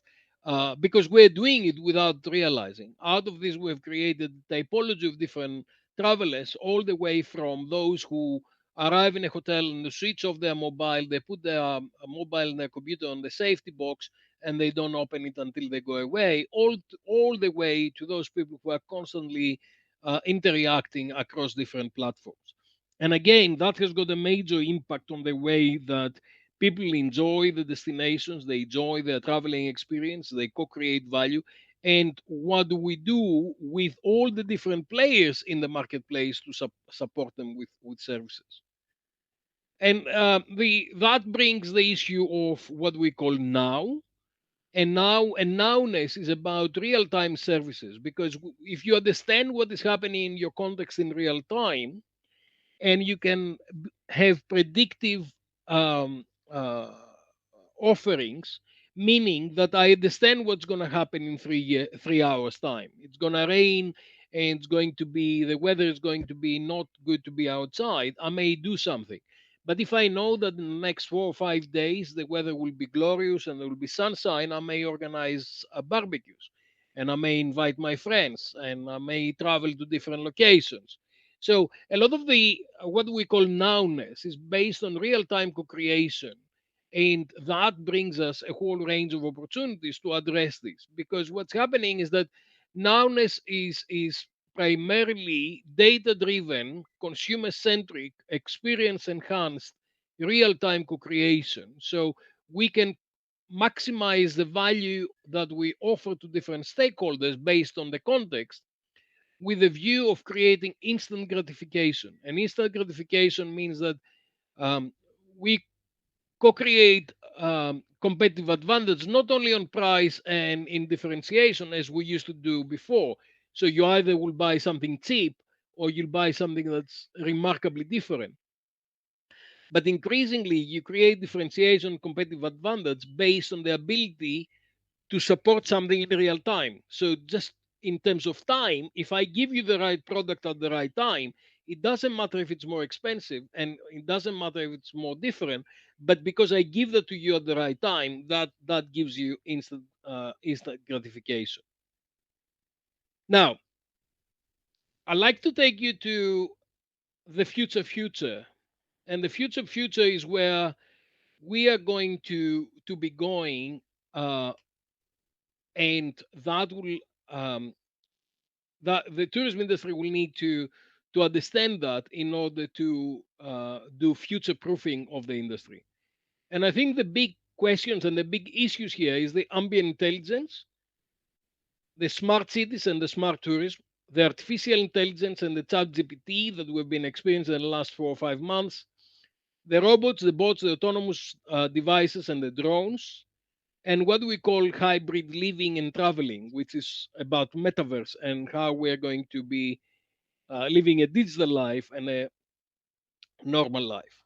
because we're doing it without realizing. Out of this, we've created a typology of different travelers, all the way from those who arrive in a hotel and they switch off their mobile, they put their mobile and their computer on the safety box, and they don't open it until they go away, all the way to those people who are constantly interacting across different platforms. And again, that has got a major impact on the way that people enjoy the destinations, they enjoy their traveling experience, they co-create value. And what do we do with all the different players in the marketplace to support them with services? And that brings the issue of what we call now. And nowness is about real-time services, because if you understand what is happening in your context in real time, and you can have predictive um, uh, offerings, meaning that I understand what's going to happen in 3 hours time. It's going to rain, and it's going to be, the weather is going to be not good to be outside. I may do something. But if I know that in the next 4 or 5 days the weather will be glorious and there will be sunshine, I may organize barbecues, and I may invite my friends, and I may travel to different locations. So a lot of the what we call nowness is based on real-time co-creation, and that brings us a whole range of opportunities to address this. Because what's happening is that nowness is primarily data-driven, consumer-centric, experience-enhanced, real-time co-creation. So we can maximize the value that we offer to different stakeholders based on the context, with a view of creating instant gratification. And instant gratification means that we co-create competitive advantage, not only on price and in differentiation as we used to do before. So you either will buy something cheap or you'll buy something that's remarkably different. But increasingly, you create differentiation, competitive advantage based on the ability to support something in real time. So just in terms of time, if I give you the right product at the right time, it doesn't matter if it's more expensive and it doesn't matter if it's more different, but because I give that to you at the right time, that gives you instant gratification. Now, I like to take you to the future, and the future is where we are going to be going, uh, and that will that the tourism industry will need to understand that in order to do future proofing of the industry. And I think the big questions and the big issues here is the ambient intelligence, the smart cities and the smart tourism, the artificial intelligence and the chat GPT that we've been experiencing in the last 4 or 5 months, the robots, the bots, the autonomous devices, and the drones, and what we call hybrid living and traveling, which is about metaverse and how we're going to be living a digital life and a normal life.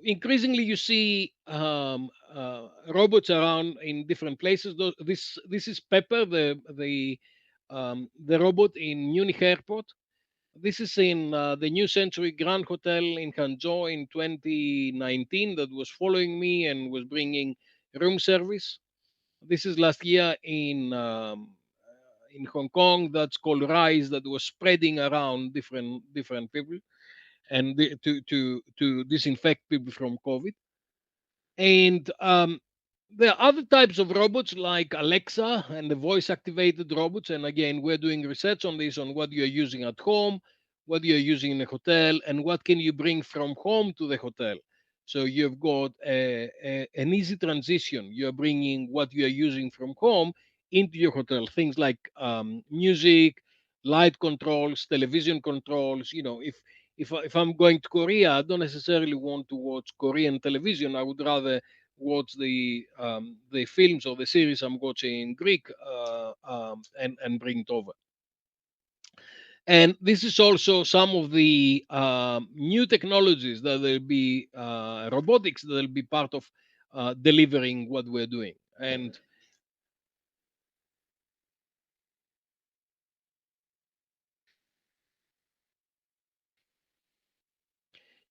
Increasingly, you see robots around in different places. This is Pepper, the robot in Munich Airport. This is in the New Century Grand Hotel in Hangzhou in 2019 that was following me and was bringing room service. This is last year in Hong Kong. That's called Rise. That was spreading around different people and to disinfect people from COVID. And there are other types of robots like Alexa and the voice activated robots. And again, we're doing research on this, on what you're using at home, what you're using in a hotel, and what can you bring from home to the hotel. So you've got an easy transition. You're bringing what you're using from home into your hotel. Things like music, light controls, television controls. If I'm going to Korea, I don't necessarily want to watch Korean television. I would rather watch the films or the series I'm watching in Greek, and bring it over. And this is also some of the new technologies that will be robotics that will be part of delivering what we're doing. And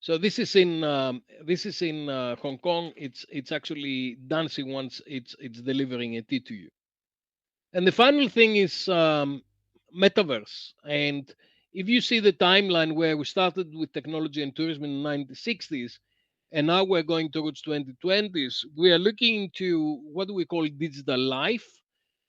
so this is in Hong Kong. It's actually dancing once it's delivering a tea to you. And the final thing is metaverse. And if you see the timeline where we started with technology and tourism in the 1960s, and now we're going towards 2020s, we are looking into what we call digital life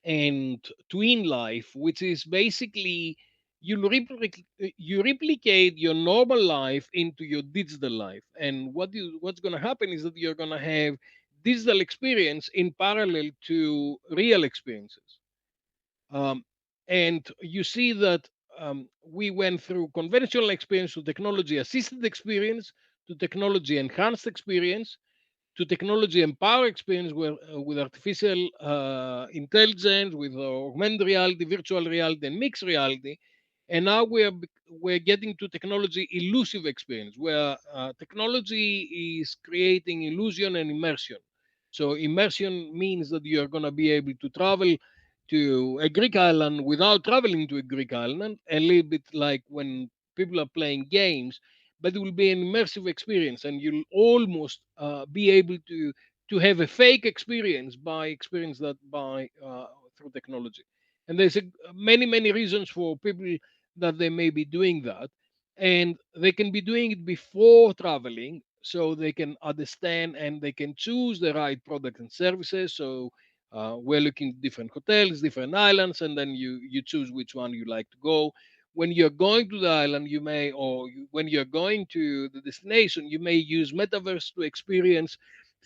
and twin life, which is basically you replicate your normal life into your digital life. And what's going to happen is that you're going to have digital experience in parallel to real experiences. um, and you see that we went through conventional experience to technology assisted experience to technology enhanced experience to technology empowered experience with artificial intelligence, with augmented reality, virtual reality, and mixed reality. And now we're getting to technology illusive experience, where technology is creating illusion and immersion. So immersion means that you're going to be able to travel to a Greek island without traveling to a Greek island, a little bit like when people are playing games, but it will be an immersive experience, and you'll almost be able to have a fake experience by experience that by through technology. And there's many reasons for people that they may be doing that, and they can be doing it before traveling, so they can understand and they can choose the right product and services. So we're looking at different hotels, different islands, and then you choose which one you like to go. When you're going to the island, you may, when you're going to the destination, you may use metaverse to experience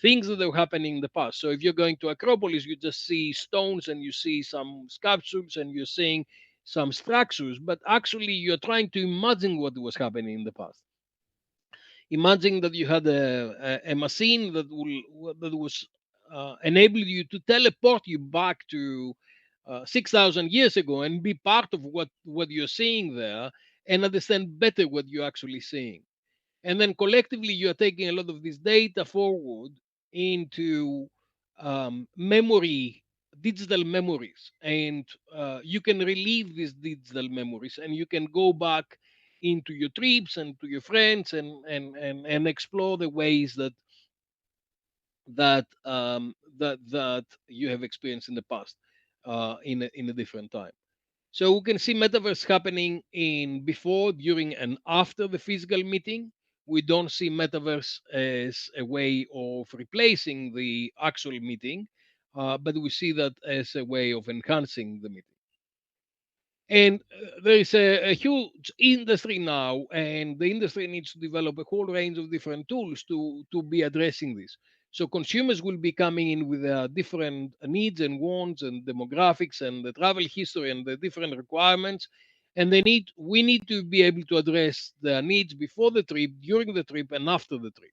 things that are happening in the past. So if you're going to Acropolis, you just see stones and you see some sculptures and you're seeing some structures, but actually you're trying to imagine what was happening in the past. Imagine that you had a machine that was enabled you to teleport you back to 6,000 years ago and be part of what you're seeing there and understand better what you're actually seeing. And then collectively, you are taking a lot of this data forward into memory, digital memories, and you can relieve these digital memories, and you can go back into your trips and to your friends and explore the ways that you have experienced in the past in a different time. So we can see metaverse happening in before, during, and after the physical meeting. We don't see metaverse as a way of replacing the actual meeting, but we see that as a way of enhancing the meeting. And there is a huge industry now, and the industry needs to develop a whole range of different tools to be addressing this. So consumers will be coming in with different needs and wants and demographics and the travel history and the different requirements, and we need to be able to address their needs before the trip, during the trip, and after the trip.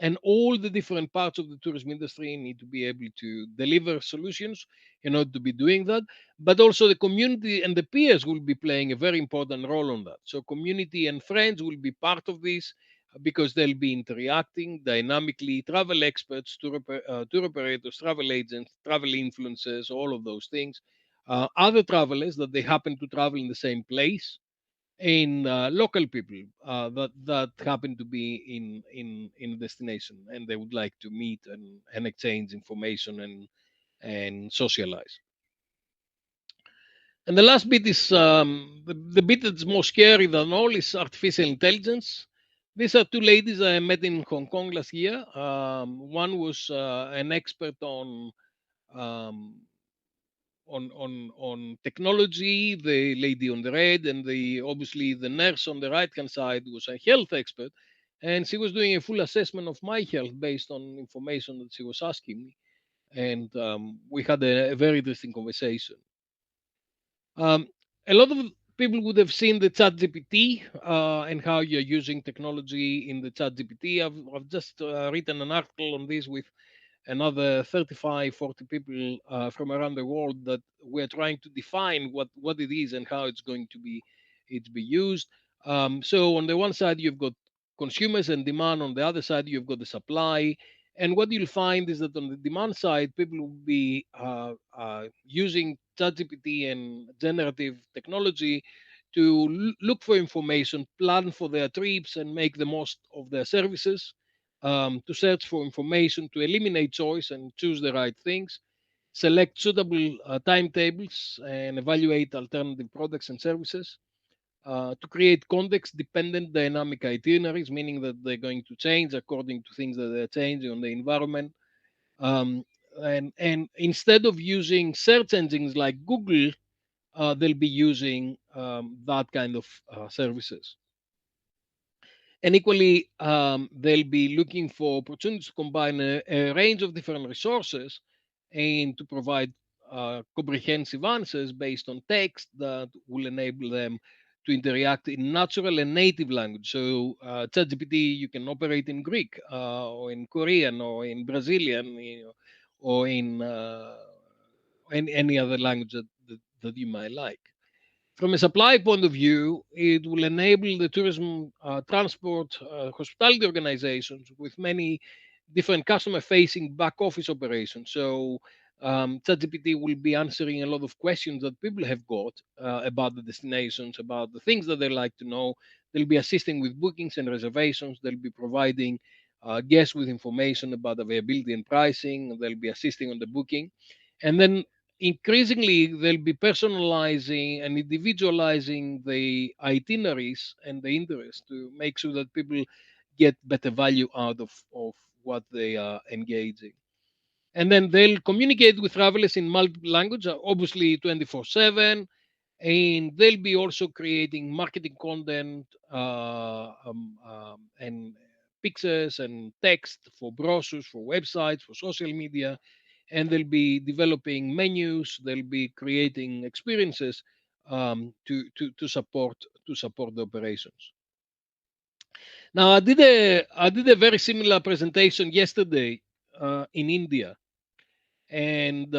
And all the different parts of the tourism industry need to be able to deliver solutions in order to be doing that. But also the community and the peers will be playing a very important role on that. So community and friends will be part of this because they'll be interacting dynamically. Travel experts, tour operators, travel agents, travel influencers, all of those things. Other travelers that they happen to travel in the same place, in local people that happen to be in destination, and they would like to meet and exchange information and socialize. And the last bit is the bit that's more scary than all is artificial intelligence. These are two ladies I met in Hong Kong last year. One was an expert um, on technology, the lady on the red, and the obviously the nurse on the right hand side was a health expert, and she was doing a full assessment of my health based on information that she was asking me, and we had a very interesting conversation. um, a lot of people would have seen the chat gpt and how you're using technology in the chat gpt. I've just written an article on this with another 35, 40 people from around the world, that we're trying to define what it is and how it's be used. So on the one side you've got consumers and demand, on the other side you've got the supply. And what you'll find is that on the demand side, people will be using ChatGPT and generative technology to look for information, plan for their trips, and make the most of their services, to search for information, to eliminate choice and choose the right things, select suitable timetables, and evaluate alternative products and services, to create context dependent dynamic itineraries, meaning that they're going to change according to things that are changing on the environment. Um, and instead of using search engines like Google, they'll be using that kind of services. And equally, they'll be looking for opportunities to combine a range of different resources and to provide comprehensive answers based on text that will enable them to interact in natural and native language. So, ChatGPT, you can operate in Greek, or in Korean, or in Brazilian, or in any other language that you might like. From a supply point of view, it will enable the tourism, transport, hospitality organizations with many different customer facing back office operations. So, ChatGPT will be answering a lot of questions that people have got about the destinations, about the things that they like to know. They'll be assisting with bookings and reservations. They'll be providing guests with information about availability and pricing. They'll be assisting on the booking. And then increasingly they'll be personalizing and individualizing the itineraries and the interest to make sure that people get better value out of what they are engaging. And then they'll communicate with travelers in multiple languages, obviously 24/7, and they'll be also creating marketing content, and pictures and text for brochures, for websites, for social media, and they'll be developing menus. They'll be creating experiences to support the operations. Now, I did a very similar presentation yesterday in India, and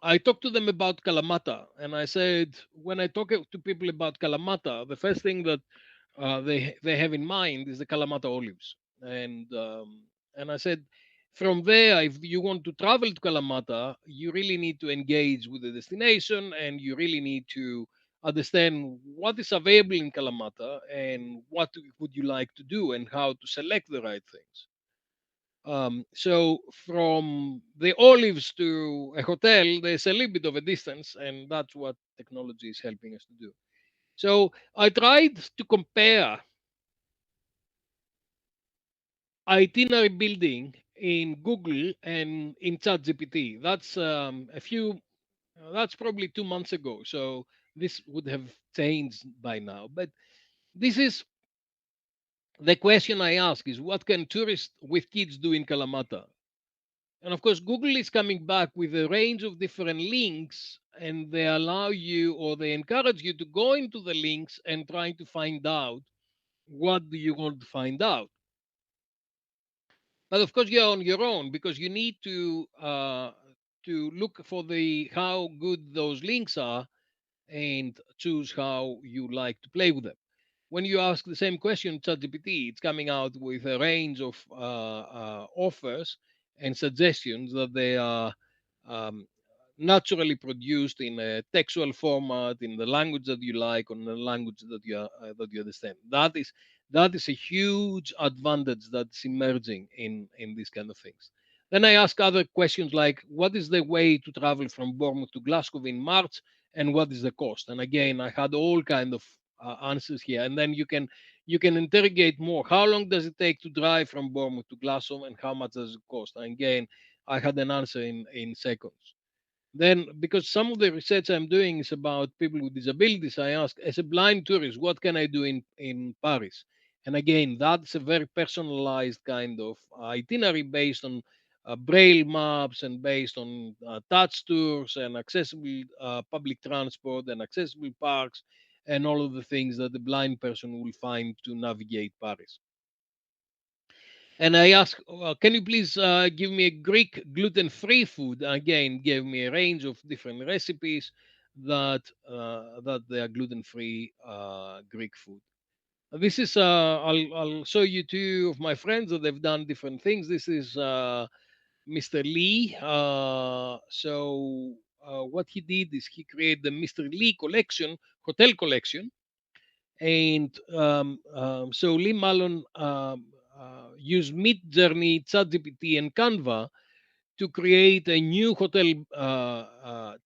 I talked to them about Kalamata, and I said when I talk to people about Kalamata, the first thing that they have in mind is the Kalamata olives, and I said from there, if you want to travel to Kalamata, you really need to engage with the destination, and you really need to understand what is available in Kalamata and what would you like to do and how to select the right things. So from the olives to a hotel, there's a little bit of a distance, and that's what technology is helping us to do. So I tried to compare itinerary building in Google and in ChatGPT. That's probably 2 months ago. So this would have changed by now. But this is the question I ask: is what can tourists with kids do in Kalamata? And of course, Google is coming back with a range of different links, and they allow you or they encourage you to go into the links and trying to find out what do you want to find out. But of course, you're on your own because you need to look for the how good those links are and choose how you like to play with them. When you ask the same question to ChatGPT, it's coming out with a range of offers and suggestions that they are um, naturally produced in a textual format in the language that you like, on the language that you understand. That is a huge advantage that's emerging in these kind of things. Then I ask other questions like, what is the way to travel from Bournemouth to Glasgow in March, and what is the cost? And again, I had all kind of answers here. And then you can interrogate more. How long does it take to drive from Bournemouth to Glasgow, and how much does it cost? And again, I had an answer in seconds. Then, because some of the research I'm doing is about people with disabilities, I ask, as a blind tourist, what can I do in Paris? And again, that's a very personalized kind of itinerary based on braille maps and based on touch tours and accessible public transport and accessible parks and all of the things that the blind person will find to navigate Paris. And I asked, can you please give me a Greek gluten-free food? Again, gave me a range of different recipes that they are gluten-free Greek food. This is I'll show you two of my friends that they've done different things. This is Mr. Lee. What he did is he created the Mr. Lee collection, hotel collection, and so Lee Malone used Mid Journey, ChatGPT, and Canva to create a new hotel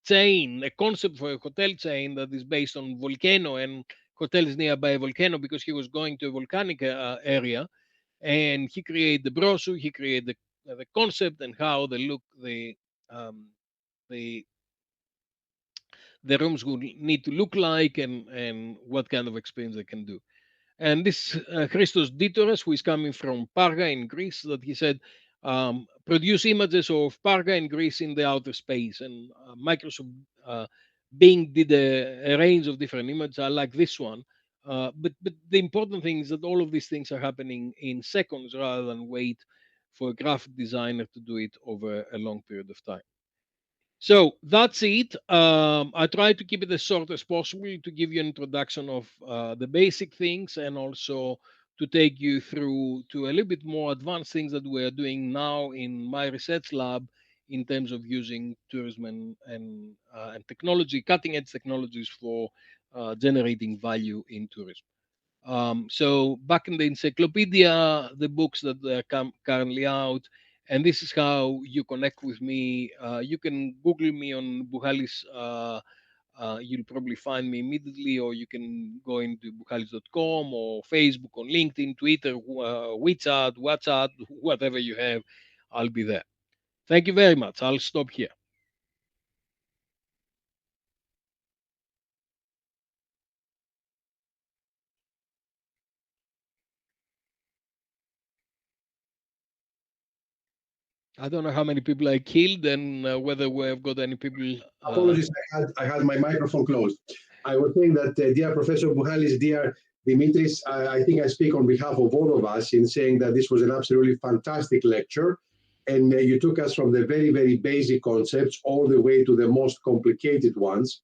chain, a concept for a hotel chain that is based on volcano and hotels nearby a volcano, because he was going to a volcanic area, and he created the brochure, he created the concept and how um, the the rooms would need to look like, and what kind of experience they can do. And this Christos Ditoras, who is coming from Parga in Greece, that he said, produce images of Parga in Greece in the outer space. And Microsoft Bing did a range of different images. I like this one. But the important thing is that all of these things are happening in seconds rather than wait for a graphic designer to do it over a long period of time. So that's it. I try to keep it as short as possible to give you an introduction of the basic things, and also to take you through to a little bit more advanced things that we are doing now in my research lab in terms of using tourism and technology, cutting edge technologies for generating value in tourism. So back in the encyclopedia, the books that are currently out, and this is how you connect with me. You can Google me on Buhalis. You'll probably find me immediately, or you can go into buhalis.com or Facebook, on LinkedIn, Twitter, WeChat, WhatsApp, whatever you have. I'll be there. Thank you very much. I'll stop here. I don't know how many people I killed, and whether we have got any people. Apologies, I had my microphone closed. I was saying that, dear Professor Buhalis, dear Dimitris, I think I speak on behalf of all of us in saying that this was an absolutely fantastic lecture. And you took us from the very, very basic concepts all the way to the most complicated ones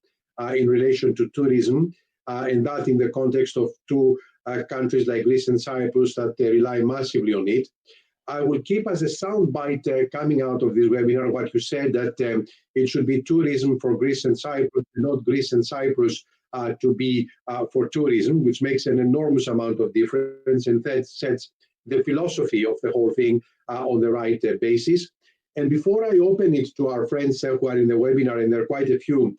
in relation to tourism, and that in the context of two countries like Greece and Cyprus that rely massively on it. I will keep as a soundbite coming out of this webinar what you said, that it should be tourism for Greece and Cyprus, not Greece and Cyprus to be for tourism, which makes an enormous amount of difference, and that sets the philosophy of the whole thing on the right basis. And before I open it to our friends who are in the webinar, and there are quite a few,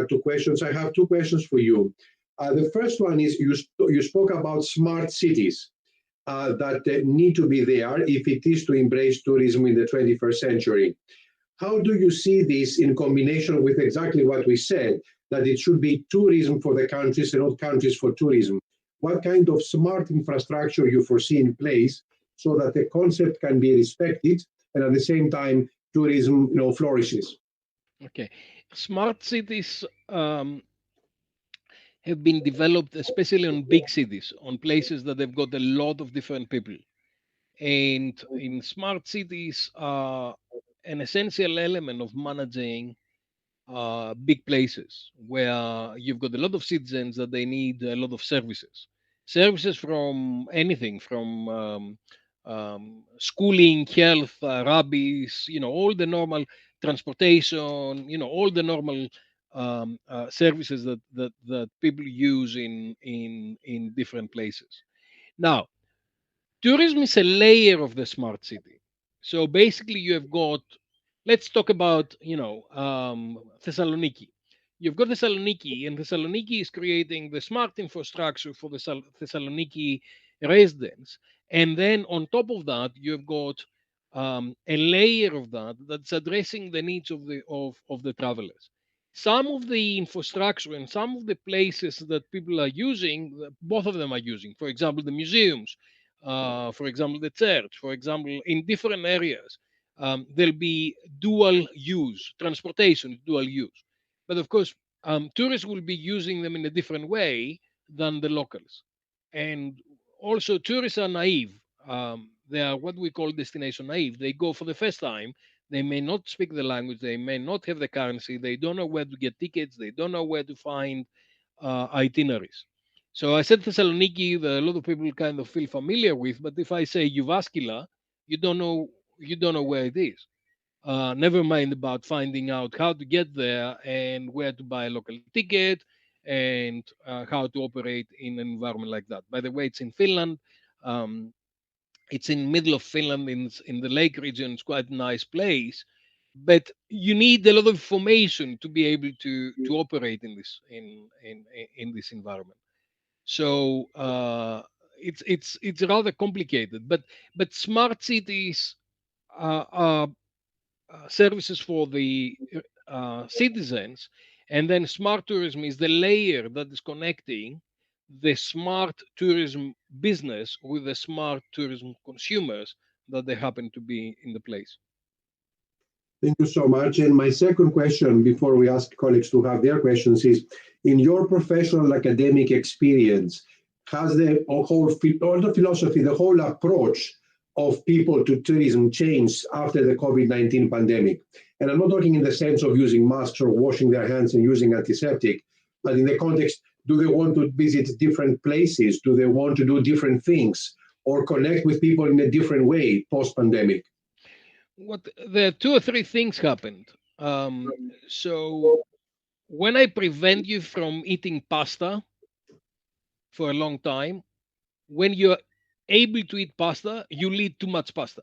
to questions, I have two questions for you. The first one is you spoke about smart cities that need to be there if it is to embrace tourism in the 21st century. How do you see this in combination with exactly what we said, that it should be tourism for the countries and not countries for tourism? What kind of smart infrastructure you foresee in place so that the concept can be respected and at the same time tourism flourishes? Okay. Smart cities have been developed especially on big cities, on places that they've got a lot of different people. And in smart cities, an essential element of managing big places where you've got a lot of citizens that they need a lot of services. Services from anything, from schooling, health, rabbis, all the normal transportation, all the normal services that people use in different places. Now, tourism is a layer of the smart city. So basically, you have got. Let's talk about Thessaloniki. You've got Thessaloniki, and Thessaloniki is creating the smart infrastructure for the Thessaloniki residents. And then on top of that, you've got a layer of that that's addressing the needs of the travelers. Some of the infrastructure and some of the places that people are using, both of them are using. For example, the museums, for example, the church, for example, in different areas. There'll be dual use, transportation is dual use. But of course, tourists will be using them in a different way than the locals. And also, tourists are naive. They are what we call destination naive. They go for the first time. They may not speak the language. They may not have the currency. They don't know where to get tickets. They don't know where to find itineraries. So I said Thessaloniki, that a lot of people kind of feel familiar with. But if I say Uvaskila, you don't know where it is. Never mind about finding out how to get there and where to buy a local ticket and how to operate in an environment like that. By the way, it's in Finland. It's in middle of Finland in the lake region. It's quite a nice place, but you need a lot of information to be able to operate in this environment. So it's rather complicated. But smart cities are services for the citizens, and then smart tourism is the layer that is connecting the smart tourism business with the smart tourism consumers that they happen to be in the place. Thank you so much. And my second question, before we ask colleagues to have their questions, is in your professional academic experience, has the whole philosophy, the whole approach of people to tourism changed after the COVID-19 pandemic? And I'm not talking in the sense of using masks or washing their hands and using antiseptic, but in the context, do they want to visit different places? Do they want to do different things or connect with people in a different way post-pandemic? There are two or three things happened. So when I prevent you from eating pasta for a long time, when you're able to eat pasta, you eat too much pasta.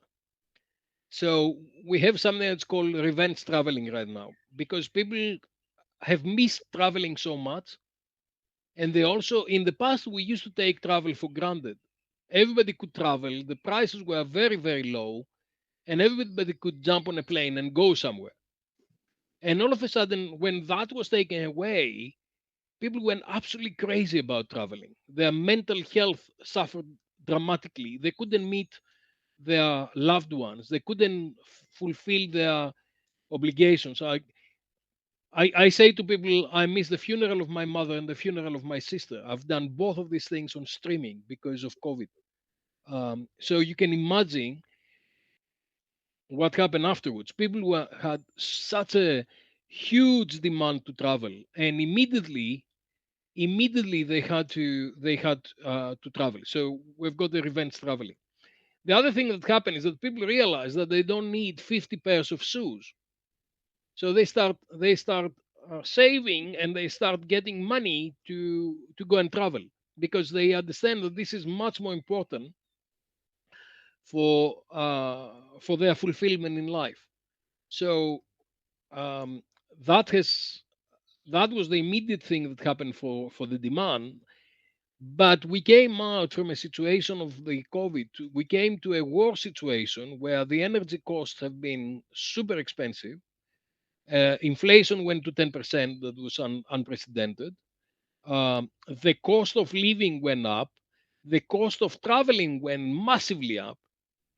So we have something that's called revenge traveling right now, because people have missed traveling so much. And they also, in the past, we used to take travel for granted. Everybody could travel. The prices were very, very low, and everybody could jump on a plane and go somewhere. And all of a sudden, when that was taken away, people went absolutely crazy about traveling. Their mental health suffered dramatically. They couldn't meet their loved ones. They couldn't fulfill their obligations. I say to people, I miss the funeral of my mother and the funeral of my sister. I've done both of these things on streaming because of COVID. So you can imagine what happened afterwards. People had such a huge demand to travel, and immediately they had to travel. So we've got the revenge traveling. The other thing that happened is that people realize that they don't need 50 pairs of shoes. So they start saving, and they start getting money to go and travel, because they understand that this is much more important for their fulfillment in life. So um, that was the immediate thing that happened for the demand. But we came out from a situation of the COVID. We came to a war situation where the energy costs have been super expensive. Inflation went to 10%. That was unprecedented. The cost of living went up. The cost of traveling went massively up.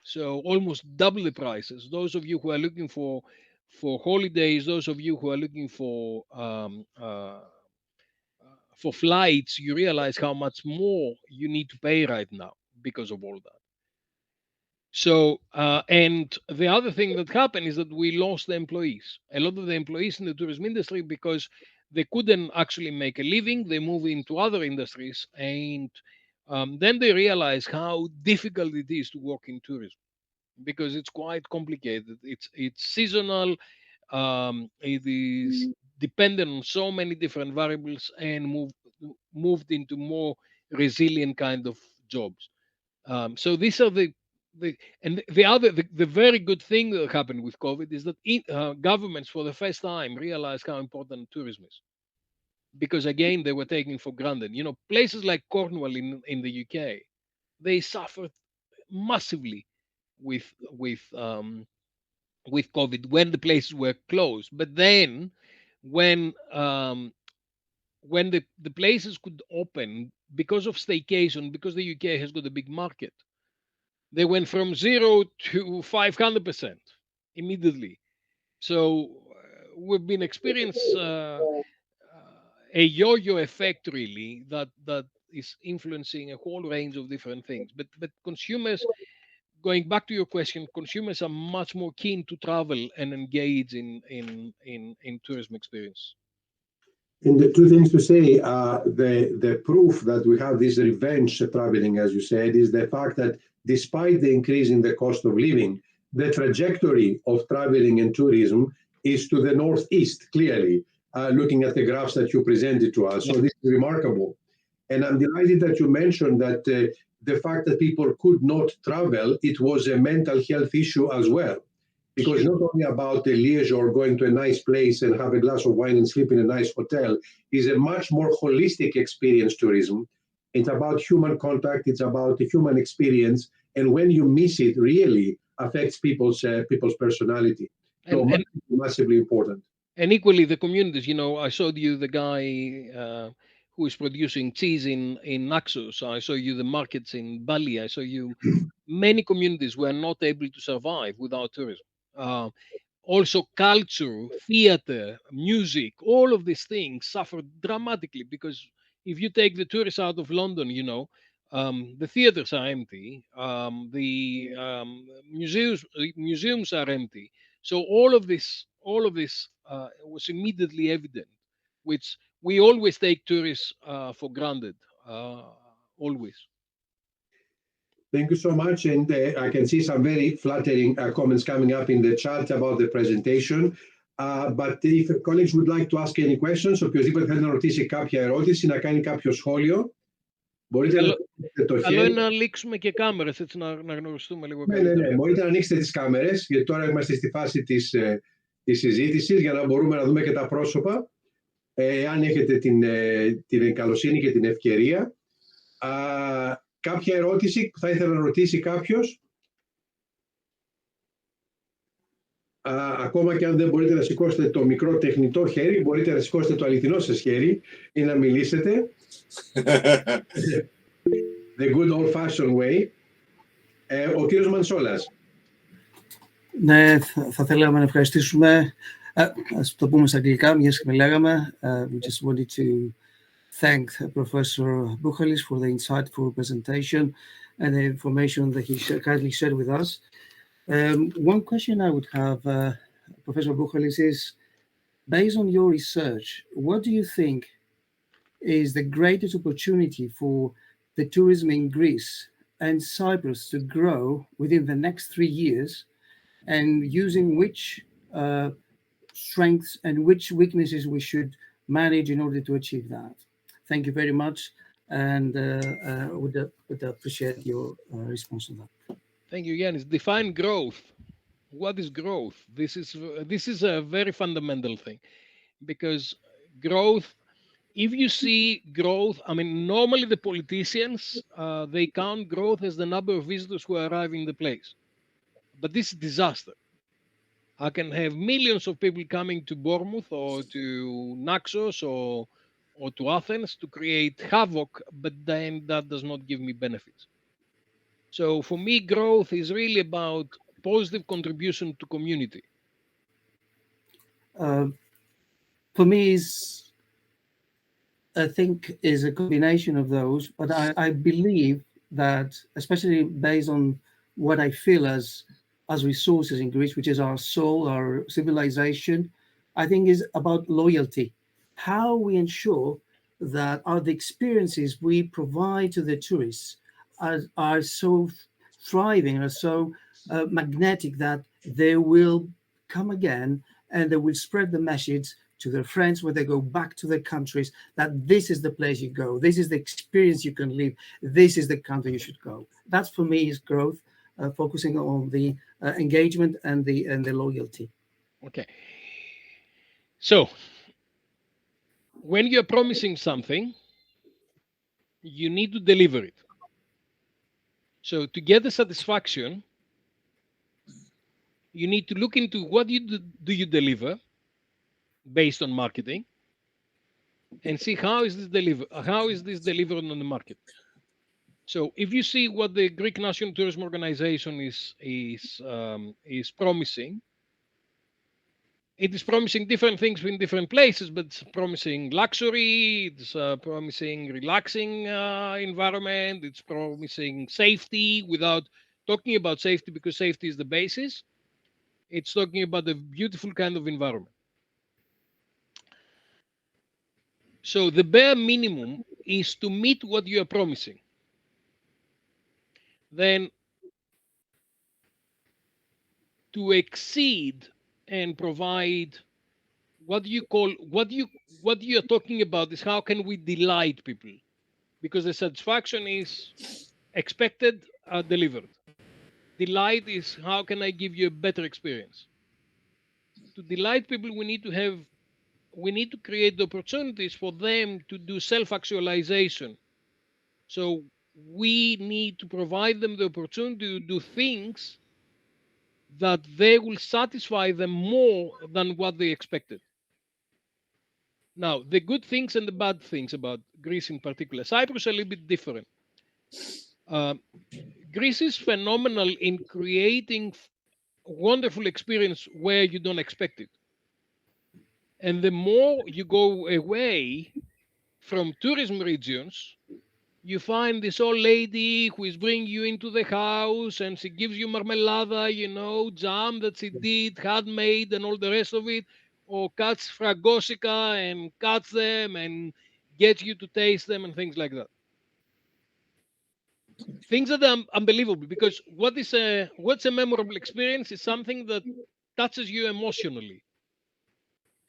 So almost double the prices. Those of you who are looking for holidays, those of you who are looking for flights, you realize how much more you need to pay right now because of all that. So, and the other thing that happened is that we lost the employees. A lot of the employees in the tourism industry, because they couldn't actually make a living, they moved into other industries, and then they realized how difficult it is to work in tourism, because it's quite complicated. It's seasonal. It is dependent on so many different variables, and moved into more resilient kind of jobs. So these are the and the other the very good thing that happened with COVID is that governments for the first time realized how important tourism is, because again they were taking for granted. You know, places like Cornwall in the UK, they suffered massively with COVID when the places were closed. But then when the places could open because of staycation, because the UK has got a big market, they went from 0 to 500% immediately. So we've been experiencing a yo-yo effect, really, that is influencing a whole range of different things. But consumers, going back to your question, consumers are much more keen to travel and engage in tourism experience. And the two things to say, the proof that we have this revenge traveling, as you said, is the fact that despite the increase in the cost of living, the trajectory of traveling and tourism is to the northeast, clearly, looking at the graphs that you presented to us. So this is remarkable. And I'm delighted that you mentioned that the fact that people could not travel, it was a mental health issue as well. Because not only about the leisure or going to a nice place and have a glass of wine and sleep in a nice hotel, is a much more holistic experience, tourism. It's about human contact, it's about the human experience, and when you miss it, really affects people's personality. So And massively important. And equally, the communities. You know, I showed you the guy who is producing cheese in Naxos. I saw you the markets in Bali. I saw you many communities were not able to survive without tourism. Also, culture, theater, music, all of these things suffered dramatically, because if you take the tourists out of London, you know, the theaters are empty, the museums are empty. So all of this was immediately evident, which we always take tourists for granted, always. Thank you so much. And I can see some very flattering comments coming up in the chat about the presentation. But if colleagues would like to ask any questions, οποιοδήποτε θέλει να ρωτήσει κάποια ερώτηση, να κάνει κάποιο σχόλιο, μπορείτε να ανοίξετε το χέρι. Καλό είναι να ανοίξουμε και κάμερες, έτσι να γνωριστούμε λίγο καλύτερα. Ναι, μπορείτε να ανοίξετε τις κάμερες, γιατί τώρα είμαστε στη φάση της συζήτησης, για να μπορούμε να δούμε και τα πρόσωπα, αν έχετε την καλοσύνη και την ευκαιρία. Κάποια ερώτηση που θα ήθελα να ρωτήσει κάποιος, ακόμα και αν δεν μπορείτε να σηκώσετε το μικρό τεχνητό χέρι, μπορείτε να σηκώσετε το αληθινό σας χέρι ή να μιλήσετε. The good old-fashioned way. Ο κύριος Μανσόλας. Ναι, θα θέλαμε να ευχαριστήσουμε Ας το πούμε στα αγγλικά, μιας και μιλάγαμε, we just wanted to thank Professor Buhalis for the insightful presentation and the information that he kindly shared with us. One question I would have, Professor Buhalis, is based on your research, what do you think is the greatest opportunity for the tourism in Greece and Cyprus to grow within the next 3 years, and using which strengths and which weaknesses we should manage in order to achieve that? Thank you very much, and would appreciate your response to that. Thank you, Yanis. Define growth. What is growth? This is a very fundamental thing, because growth, if you see growth, I mean, normally the politicians, they count growth as the number of visitors who arrive in the place. But this is disaster. I can have millions of people coming to Bournemouth or to Naxos or to Athens to create havoc, but then that does not give me benefits. So for me, growth is really about positive contribution to community. For me, I think is a combination of those, but I believe that, especially based on what I feel as resources in Greece, which is our soul, our civilization, I think is about loyalty. How we ensure that the experiences we provide to the tourists are so thriving, are so magnetic that they will come again and they will spread the message to their friends when they go back to their countries that this is the place you go, this is the experience you can live, this is the country you should go. That's for me is growth, focusing on the engagement and the loyalty. Okay. So when you're promising something, you need to deliver it. So to get the satisfaction, you need to look into what do you deliver based on marketing, and see how is this delivered on the market. So if you see what the Greek National Tourism Organization is promising, it is promising different things in different places, but it's promising luxury, it's promising relaxing environment, it's promising safety without talking about safety, because safety is the basis. It's talking about a beautiful kind of environment. So the bare minimum is to meet what you are promising. Then to exceed and provide what you are talking about is how can we delight people, because the satisfaction is expected, delivered. Delight is how can I give you a better experience. To delight people, we need to create the opportunities for them to do self-actualization. So we need to provide them the opportunity to do things that they will satisfy them more than what they expected. Now, the good things and the bad things about Greece in particular. Cyprus a little bit different. Greece is phenomenal in creating wonderful experience where you don't expect it. And the more you go away from tourism regions, you find this old lady who is bringing you into the house and she gives you marmelada, jam that she did, handmade, and all the rest of it, or cuts fragosica and cuts them and gets you to taste them and things like that. Things that are unbelievable, because what's a memorable experience is something that touches you emotionally.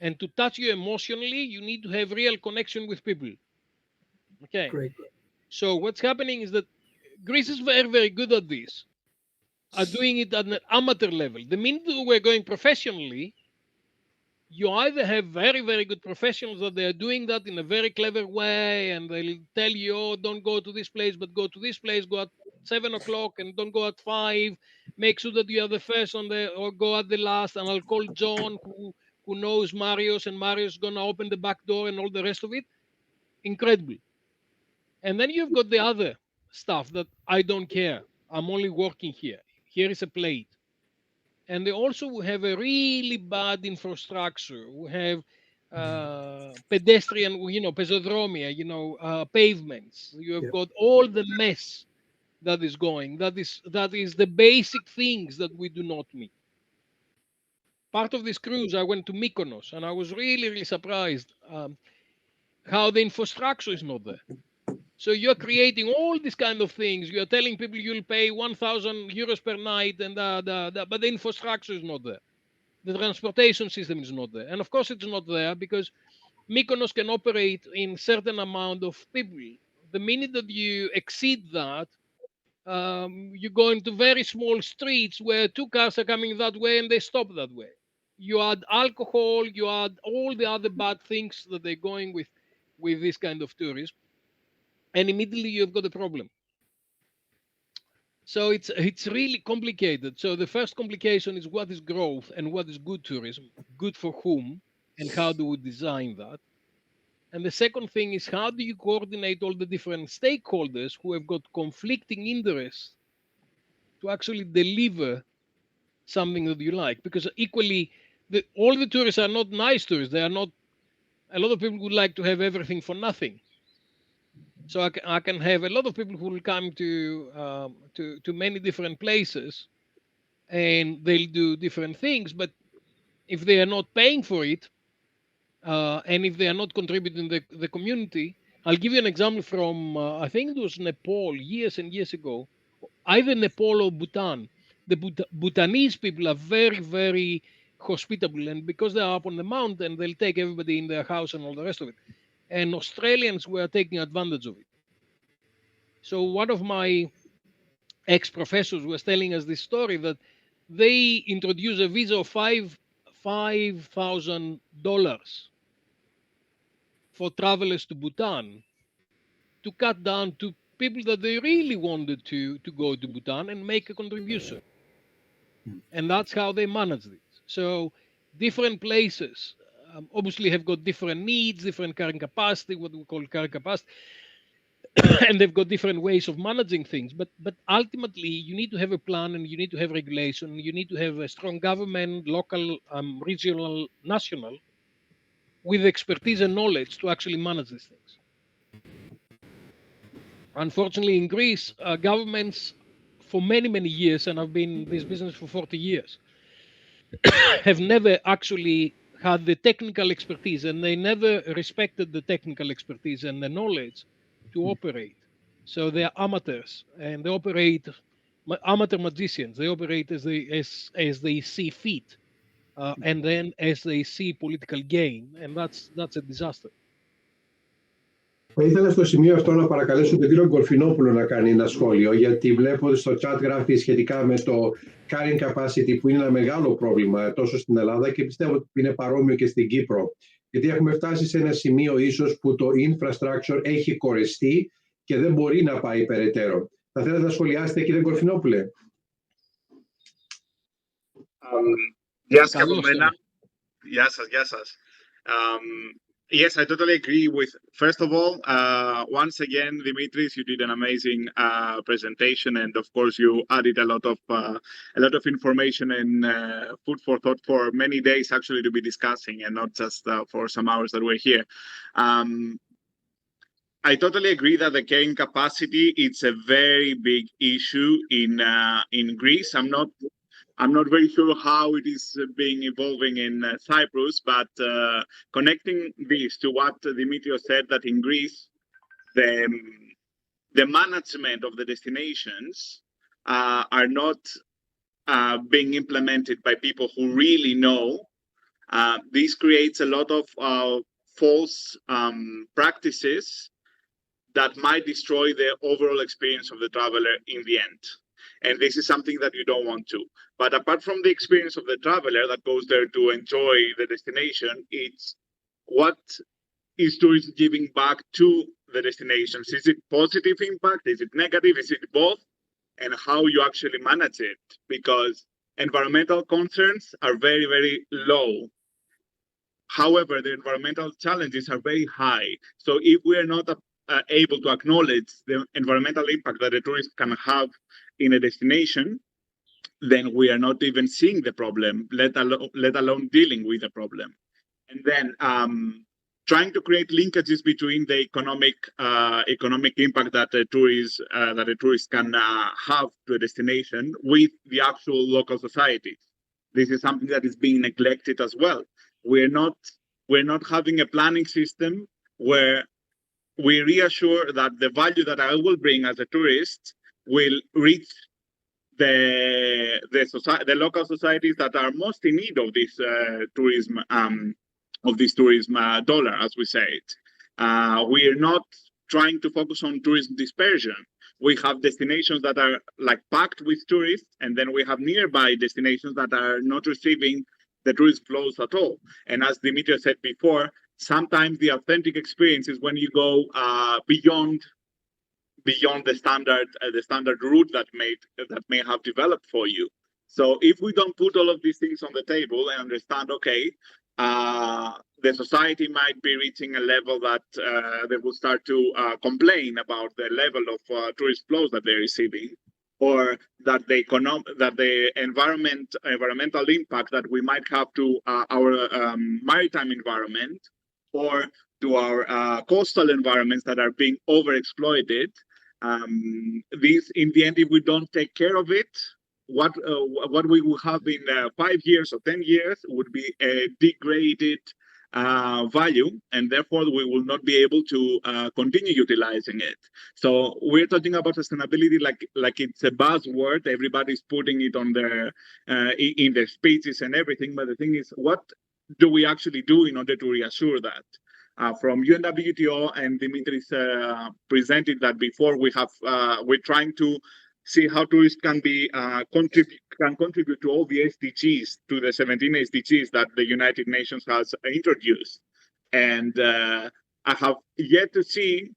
And to touch you emotionally, you need to have real connection with people. Okay. Great. So what's happening is that Greece is very, very good at this, are doing it at an amateur level. The minute we're going professionally, you either have very, very good professionals that they are doing that in a very clever way, and they'll tell you, oh, don't go to this place, but go to this place, go at 7 o'clock and don't go at 5, make sure that you are the first or go at the last, and I'll call John who knows Marios, and Marios is going to open the back door and all the rest of it. Incredible. And then you've got the other stuff that I don't care. I'm only working here. Here is a plate. And they also have a really bad infrastructure. We have pedestrian, pezodromia, pavements. You have got all the mess that is going. That is the basic things that we do not meet. Part of this cruise, I went to Mykonos, and I was really, really surprised how the infrastructure is not there. So you're creating all these kind of things. You're telling people you'll pay 1,000 euros per night, and but the infrastructure is not there. The transportation system is not there. And of course it's not there because Mykonos can operate in certain amount of people. The minute that you exceed that, you go into very small streets where two cars are coming that way and they stop that way. You add alcohol, you add all the other bad things that they're going with this kind of tourism, and immediately you've got a problem. So it's really complicated. So the first complication is what is growth and what is good tourism, good for whom, and how do we design that? And the second thing is how do you coordinate all the different stakeholders who have got conflicting interests to actually deliver something that you like? Because equally, all the tourists are not nice tourists. They are not. A lot of people would like to have everything for nothing. So I can have a lot of people who will come to many different places, and they'll do different things. But if they are not paying for it, and if they are not contributing the community, I'll give you an example from I think it was Nepal years and years ago, either Nepal or Bhutan. The Bhutanese people are very, very hospitable, and because they are up on the mountain, they'll take everybody in their house and all the rest of it. And Australians were taking advantage of it. So one of my ex-professors was telling us this story that they introduced a visa of $5,000 for travelers to Bhutan to cut down to people that they really wanted to go to Bhutan and make a contribution. And that's how they manage it. So different places obviously have got different needs, different carrying capacity, what we call carrying capacity, and they've got different ways of managing things. But ultimately, you need to have a plan, and you need to have regulation. You need to have a strong government, local, regional, national, with expertise and knowledge to actually manage these things. Unfortunately, in Greece, governments for many, many years, and I've been in this business for 40 years, have never actually had the technical expertise, and they never respected the technical expertise and the knowledge to operate. So they are amateurs, and they operate amateur magicians. They operate as they see fit, and then as they see political gain, and that's a disaster. Θα ήθελα στο σημείο αυτό να παρακαλέσω τον κύριο Γκορφινόπουλο να κάνει ένα σχόλιο, γιατί βλέπω ότι στο chat γράφει σχετικά με το carrying capacity, που είναι ένα μεγάλο πρόβλημα τόσο στην Ελλάδα και πιστεύω ότι είναι παρόμοιο και στην Κύπρο. Γιατί έχουμε φτάσει σε ένα σημείο ίσως που το infrastructure έχει κορεστεί και δεν μπορεί να πάει περαιτέρω. Θα θέλετε να σχολιάσετε, κύριε Γκορφινόπουλε? Γεια σας και από μένα. Γεια σας. Yes, I totally agree with, first of all, once again, Dimitrios, you did an amazing presentation, and of course you added a lot of information and food for thought for many days actually to be discussing, and not just for some hours that we're here. I totally agree that the carrying capacity, it's a very big issue in Greece. I'm not very sure how it is evolving in Cyprus, but connecting this to what Dimitrios said, that in Greece, the management of the destinations are not being implemented by people who really know. This creates a lot of false practices that might destroy the overall experience of the traveler in the end. And this is something that you don't want to. But apart from the experience of the traveler that goes there to enjoy the destination, it's what is tourism giving back to the destinations? Is it positive impact? Is it negative? Is it both? And how you actually manage it? Because environmental concerns are very, very low. However, the environmental challenges are very high. So if we are not able to acknowledge the environmental impact that a tourist can have in a destination, then we are not even seeing the problem, let alone dealing with the problem. And then trying to create linkages between the economic impact that a tourist can have to a destination with the actual local societies. This is something that is being neglected as well. We're not having a planning system where we reassure that the value that I will bring as a tourist will reach the local societies that are most in need of this tourism dollar, as we say it. We are not trying to focus on tourism dispersion. We have destinations that are like packed with tourists, and then we have nearby destinations that are not receiving the tourist flows at all. And as Dimitrios said before, sometimes the authentic experience is when you go beyond the standard route that may have developed for you. So if we don't put all of these things on the table and understand, okay, the society might be reaching a level that they will start to complain about the level of tourist flows that they're receiving, or that the environmental impact that we might have to our maritime environment, or to our coastal environments that are being overexploited. These, in the end, if we don't take care of it, what we will have in 5 years or 10 years would be a degraded value, and therefore we will not be able to continue utilizing it. So we're talking about sustainability like it's a buzzword. Everybody's putting it on their in their speeches and everything. But the thing is, what do we actually do in order to reassure that? From UNWTO, and Dimitrios presented that before, we're trying to see how tourists can contribute to all the SDGs, to the 17 SDGs that the United Nations has introduced. And I have yet to see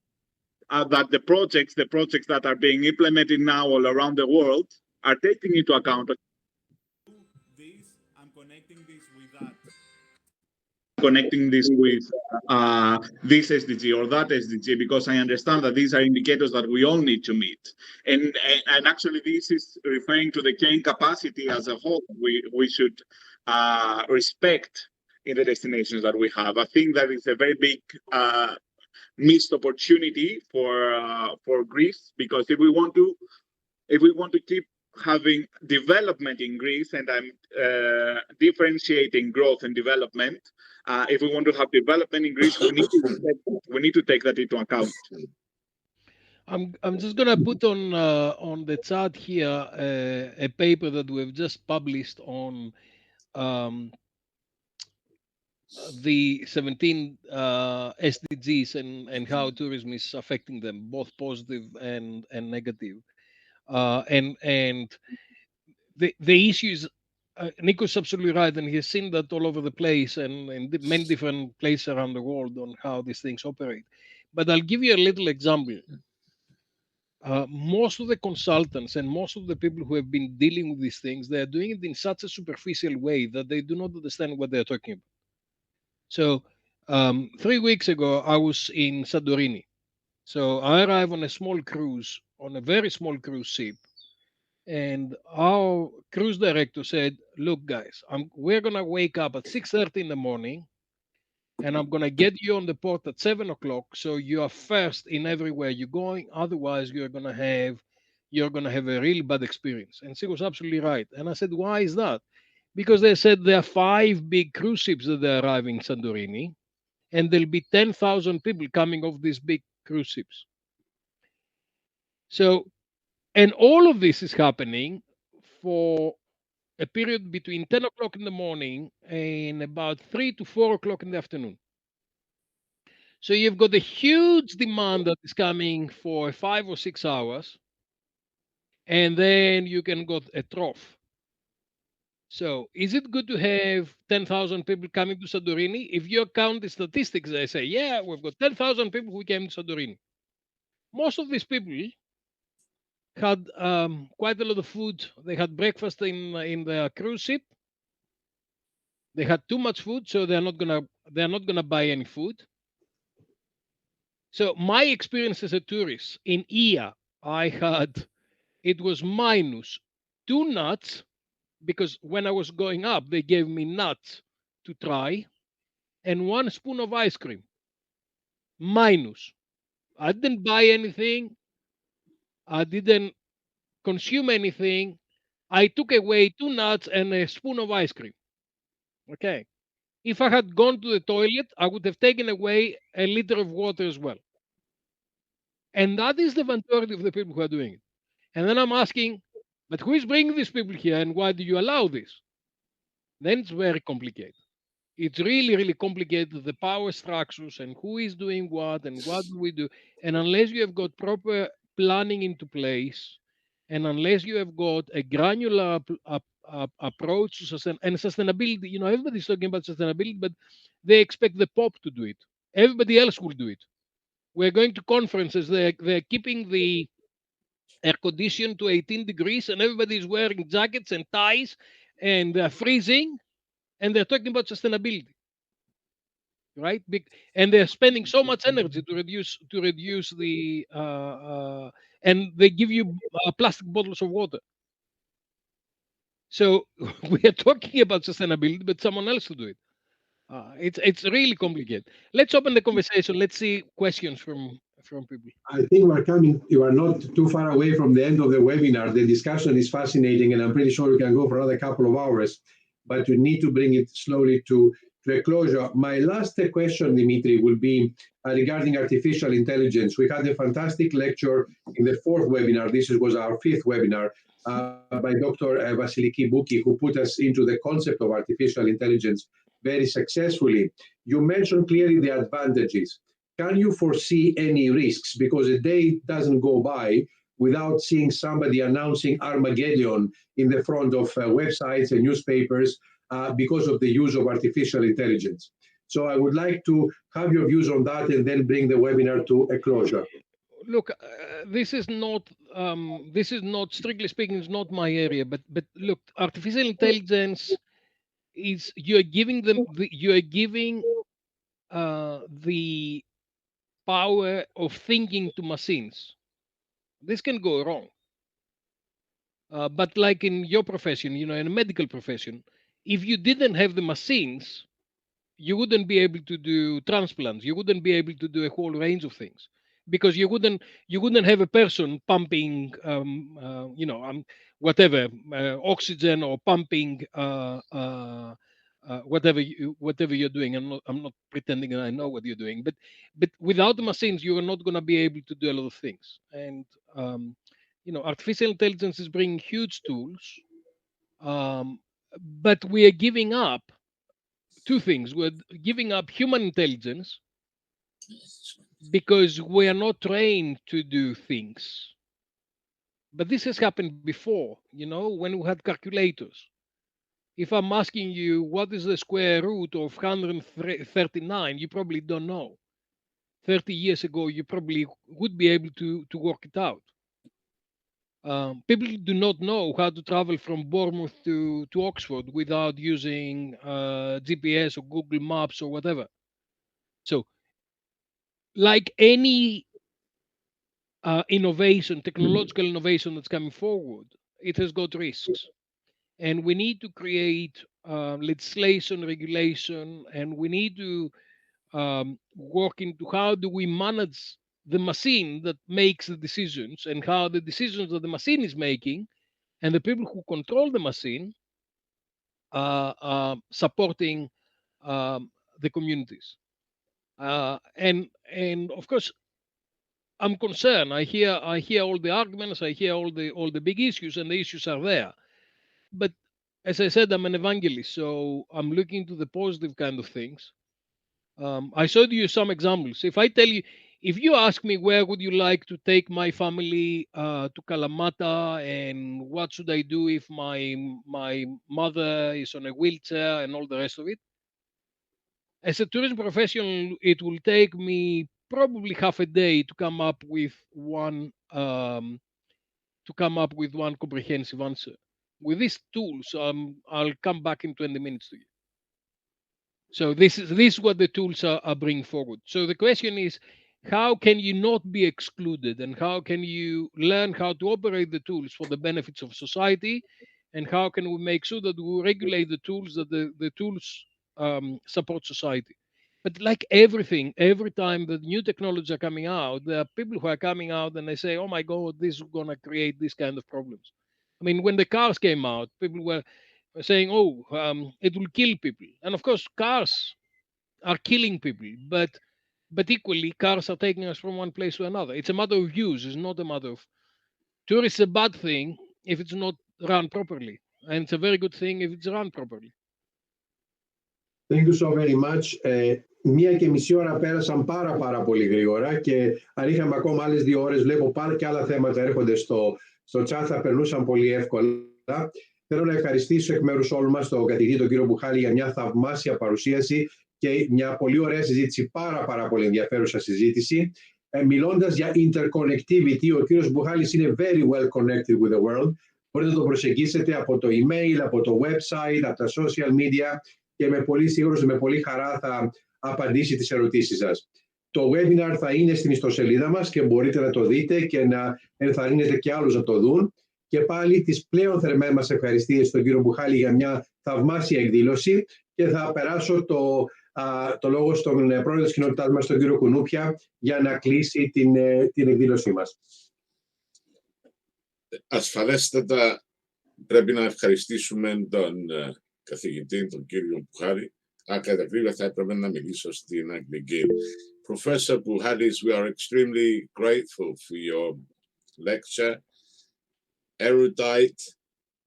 that the projects that are being implemented now all around the world are taking into account this. I'm connecting this with that. Connecting this with this SDG or that SDG, because I understand that these are indicators that we all need to meet. And actually, this is referring to the carrying capacity as a whole. We should respect in the destinations that we have. I think that is a very big missed opportunity for Greece, because if we want to keep having development in Greece, and I'm differentiating growth and development. If we want to have development in Greece, we need to take that into account. I'm just gonna put on the chat here a paper that we've just published on the 17 SDGs and how tourism is affecting them, both positive and negative. And the issues, Nico's absolutely right, and he's seen that all over the place and in many different places around the world on how these things operate. But I'll give you a little example. Most of the consultants and most of the people who have been dealing with these things, they are doing it in such a superficial way that they do not understand what they're talking about. So 3 weeks ago, I was in Santorini. So I arrived on a small cruise, on a very small cruise ship. And our cruise director said, look, guys, we're going to wake up at 6:30 in the morning, and I'm going to get you on the port at 7 o'clock. So you are first in everywhere you're going. Otherwise, you're going to have a really bad experience. And she was absolutely right. And I said, why is that? Because they said there are 5 big cruise ships that are arriving in Santorini, and there'll be 10,000 people coming off these big cruise ships. So, and all of this is happening for a period between 10 o'clock in the morning and about 3 to 4 o'clock in the afternoon. So you've got a huge demand that is coming for 5 or 6 hours, and then you can get a trough. So is it good to have 10,000 people coming to Santorini? If you count the statistics, they say, yeah, we've got 10,000 people who came to Santorini. Most of these people had quite a lot of food. They had breakfast in the cruise ship. They had too much food, so they're not gonna buy any food. So my experience as a tourist in Ia, it was -2 knots because when I was going up, they gave me nuts to try and 1 spoon of ice cream, minus. I didn't buy anything. I didn't consume anything. I took away 2 nuts and a spoon of ice cream. Okay. If I had gone to the toilet, I would have taken away a liter of water as well. And that is the majority of the people who are doing it. And then I'm asking, but who is bringing these people here and why do you allow this? Then it's very complicated. It's really, really complicated, the power structures and who is doing what and what do we do. And unless you have got proper planning into place, and unless you have got a granular approach to sustainability, you know, everybody's talking about sustainability, but they expect the Pope to do it. Everybody else will do it. We're going to conferences, they're keeping the air condition to 18 degrees and everybody's wearing jackets and ties and they're freezing and they're talking about sustainability, right? And they're spending so much energy to reduce the and they give you plastic bottles of water. So we are talking about sustainability, but someone else to do it. It's really complicated. Let's open the conversation. Let's see questions from people. I think you are not too far away from the end of the webinar. The discussion is fascinating, and I'm pretty sure we can go for another couple of hours, but you need to bring it slowly to a closure. My last question, Dimitri, will be regarding artificial intelligence. We had a fantastic lecture in the 4th webinar. This was our 5th webinar by Dr. Vassilios, who put us into the concept of artificial intelligence very successfully. You mentioned clearly the advantages. Can you foresee any risks? Because a day doesn't go by without seeing somebody announcing Armageddon in the front of websites and newspapers because of the use of artificial intelligence. So I would like to have your views on that and then bring the webinar to a closure. Look, this is not strictly speaking, it's not my area. But look, artificial intelligence is you are giving the power of thinking to machines. This can go wrong. But like in your profession, you know, in a medical profession, if you didn't have the machines, you wouldn't be able to do transplants. You wouldn't be able to do a whole range of things because you wouldn't have a person pumping, whatever oxygen or pumping whatever you're doing. I'm not pretending that I know what you're doing, but without the machines, you are not going to be able to do a lot of things. And artificial intelligence is bringing huge tools, but we are giving up 2 things. We're giving up human intelligence because we are not trained to do things. But this has happened before, you know, when we had calculators. If I'm asking you what is the square root of 139, you probably don't know. 30 years ago, you probably would be able to work it out. People do not know how to travel from Bournemouth to Oxford without using GPS or Google Maps or whatever. So, like any technological innovation that's coming forward, it has got risks. And we need to create legislation, regulation, and we need to work into how do we manage the machine that makes the decisions and how the decisions that the machine is making and the people who control the machine supporting the communities. And of course, I'm concerned. I hear all the arguments. I hear all the big issues, and the issues are there. But as I said, I'm an evangelist, so I'm looking to the positive kind of things. I showed you some examples. If you ask me where would you like to take my family to Kalamata and what should I do if my mother is on a wheelchair and all the rest of it, as a tourism professional, it will take me probably half a day to come up with one comprehensive answer. With these tools, I'll come back in 20 minutes to you. So this is what the tools are bringing forward. So the question is, how can you not be excluded, and how can you learn how to operate the tools for the benefits of society and how can we make sure that we regulate the tools, that the tools support society. But like everything, every time the new technologies are coming out, there are people who are coming out and they say, oh my God, this is going to create this kind of problems. I mean, when the cars came out, people were saying, oh, it will kill people. And of course, cars are killing people, but equally, cars are taking us from one place to another. It's a matter of use. It's not a matter of tourist. Is a bad thing if it's not run properly, and it's a very good thing if it's run properly. Thank you so very much. 1,5 ώρα πέρασαν πάρα πολύ γρήγορα και αν είχαμε ακόμα άλλες 2 ώρες, βλέπω πάλι και άλλα θέματα έρχονται στο chat, θα περνούσαν πολύ εύκολα. Θέλω να ευχαριστήσω εκ μέρους όλων μας τον καθηγητή, τον κύριο Μπουχάλη, για μια θαυμάσια παρουσίαση και μια πολύ ωραία συζήτηση, πάρα πολύ ενδιαφέρουσα συζήτηση. Μιλώντας για interconnectivity, ο κύριος Μπουχάλης είναι very well connected with the world. Μπορείτε να το προσεγγίσετε από το email, από το website, από τα social media και με πολύ σίγουρος, με πολύ χαρά θα απαντήσει τις ερωτήσεις σας. Το webinar θα είναι στην ιστοσελίδα μας και μπορείτε να το δείτε και να ενθαρρύνετε και άλλους να το δουν. Και πάλι τις πλέον θερμές μας ευχαριστίες στον κύριο Μπουχάλη για μια θαυμάσια εκδήλωση και θα περάσω το λόγο στον πρόεδρο της κοινότητάς μας, τον κύριο Κουνούπια, για να κλείσει την εκδήλωσή μας. Ασφαλέστατα πρέπει να ευχαριστήσουμε τον καθηγητή, τον κύριο Μπουχάλη. Καταρχήν θα έπρεπε να μιλήσω στην αγγλική. Professor Buhalis, we are extremely grateful for your lecture. Erudite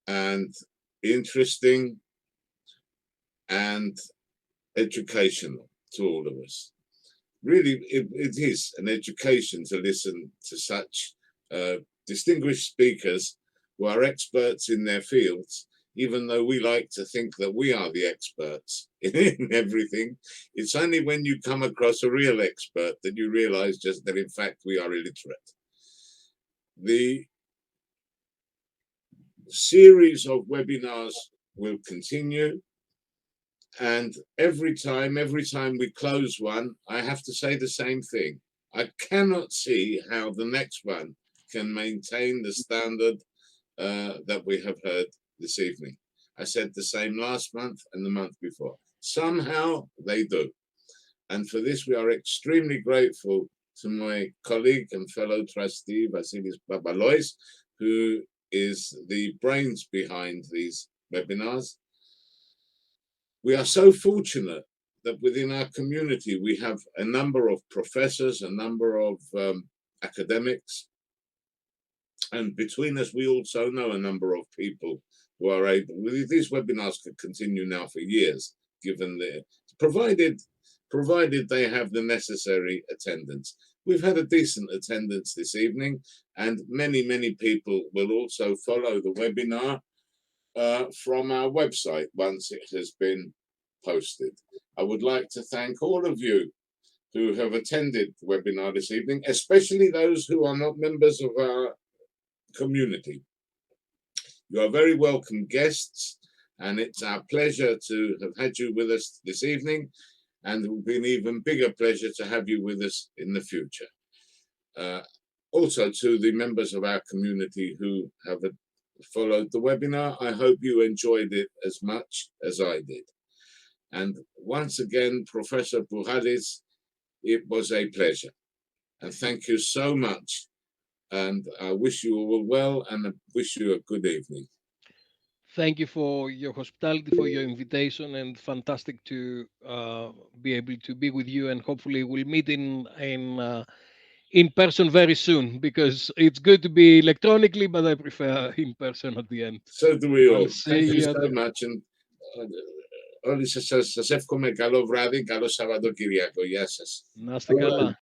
and interesting and educational to all of us. Really, it is an education to listen to such distinguished speakers who are experts in their fields, even though we like to think that we are the experts in everything. It's only when you come across a real expert that you realize just that, in fact, we are illiterate. The series of webinars will continue, and every time we close one, I have to say the same thing. I cannot see how the next one can maintain the standard that we have heard this evening. I said the same last month and the month before. Somehow they do. And for this, we are extremely grateful to my colleague and fellow trustee, Vassilios Papalois, who is the brains behind these webinars. We are so fortunate that within our community, we have a number of professors, a number of academics, and between us, we also know a number of people who are able. These webinars could continue now for years, given provided they have the necessary attendance. We've had a decent attendance this evening, and many people will also follow the webinar from our website once it has been posted. I would like to thank all of you who have attended the webinar this evening, especially those who are not members of our community. You are very welcome guests, and it's our pleasure to have had you with us this evening, and it will be an even bigger pleasure to have you with us in the future. Also to the members of our community who have followed the webinar, I hope you enjoyed it as much as I did. And once again, Professor Buhalis, it was a pleasure. And thank you so much. And I wish you all well, and I wish you a good evening. Thank you for your hospitality, for your invitation, and fantastic to be able to be with you. And hopefully we'll meet in person very soon, because it's good to be electronically, but I prefer in person at the end. So do we all. Thank you you so much. And όλοι σας εύχομαι καλό βράδυ, καλό Σαββατοκύριακο. Γεια σας. Να είστε καλά.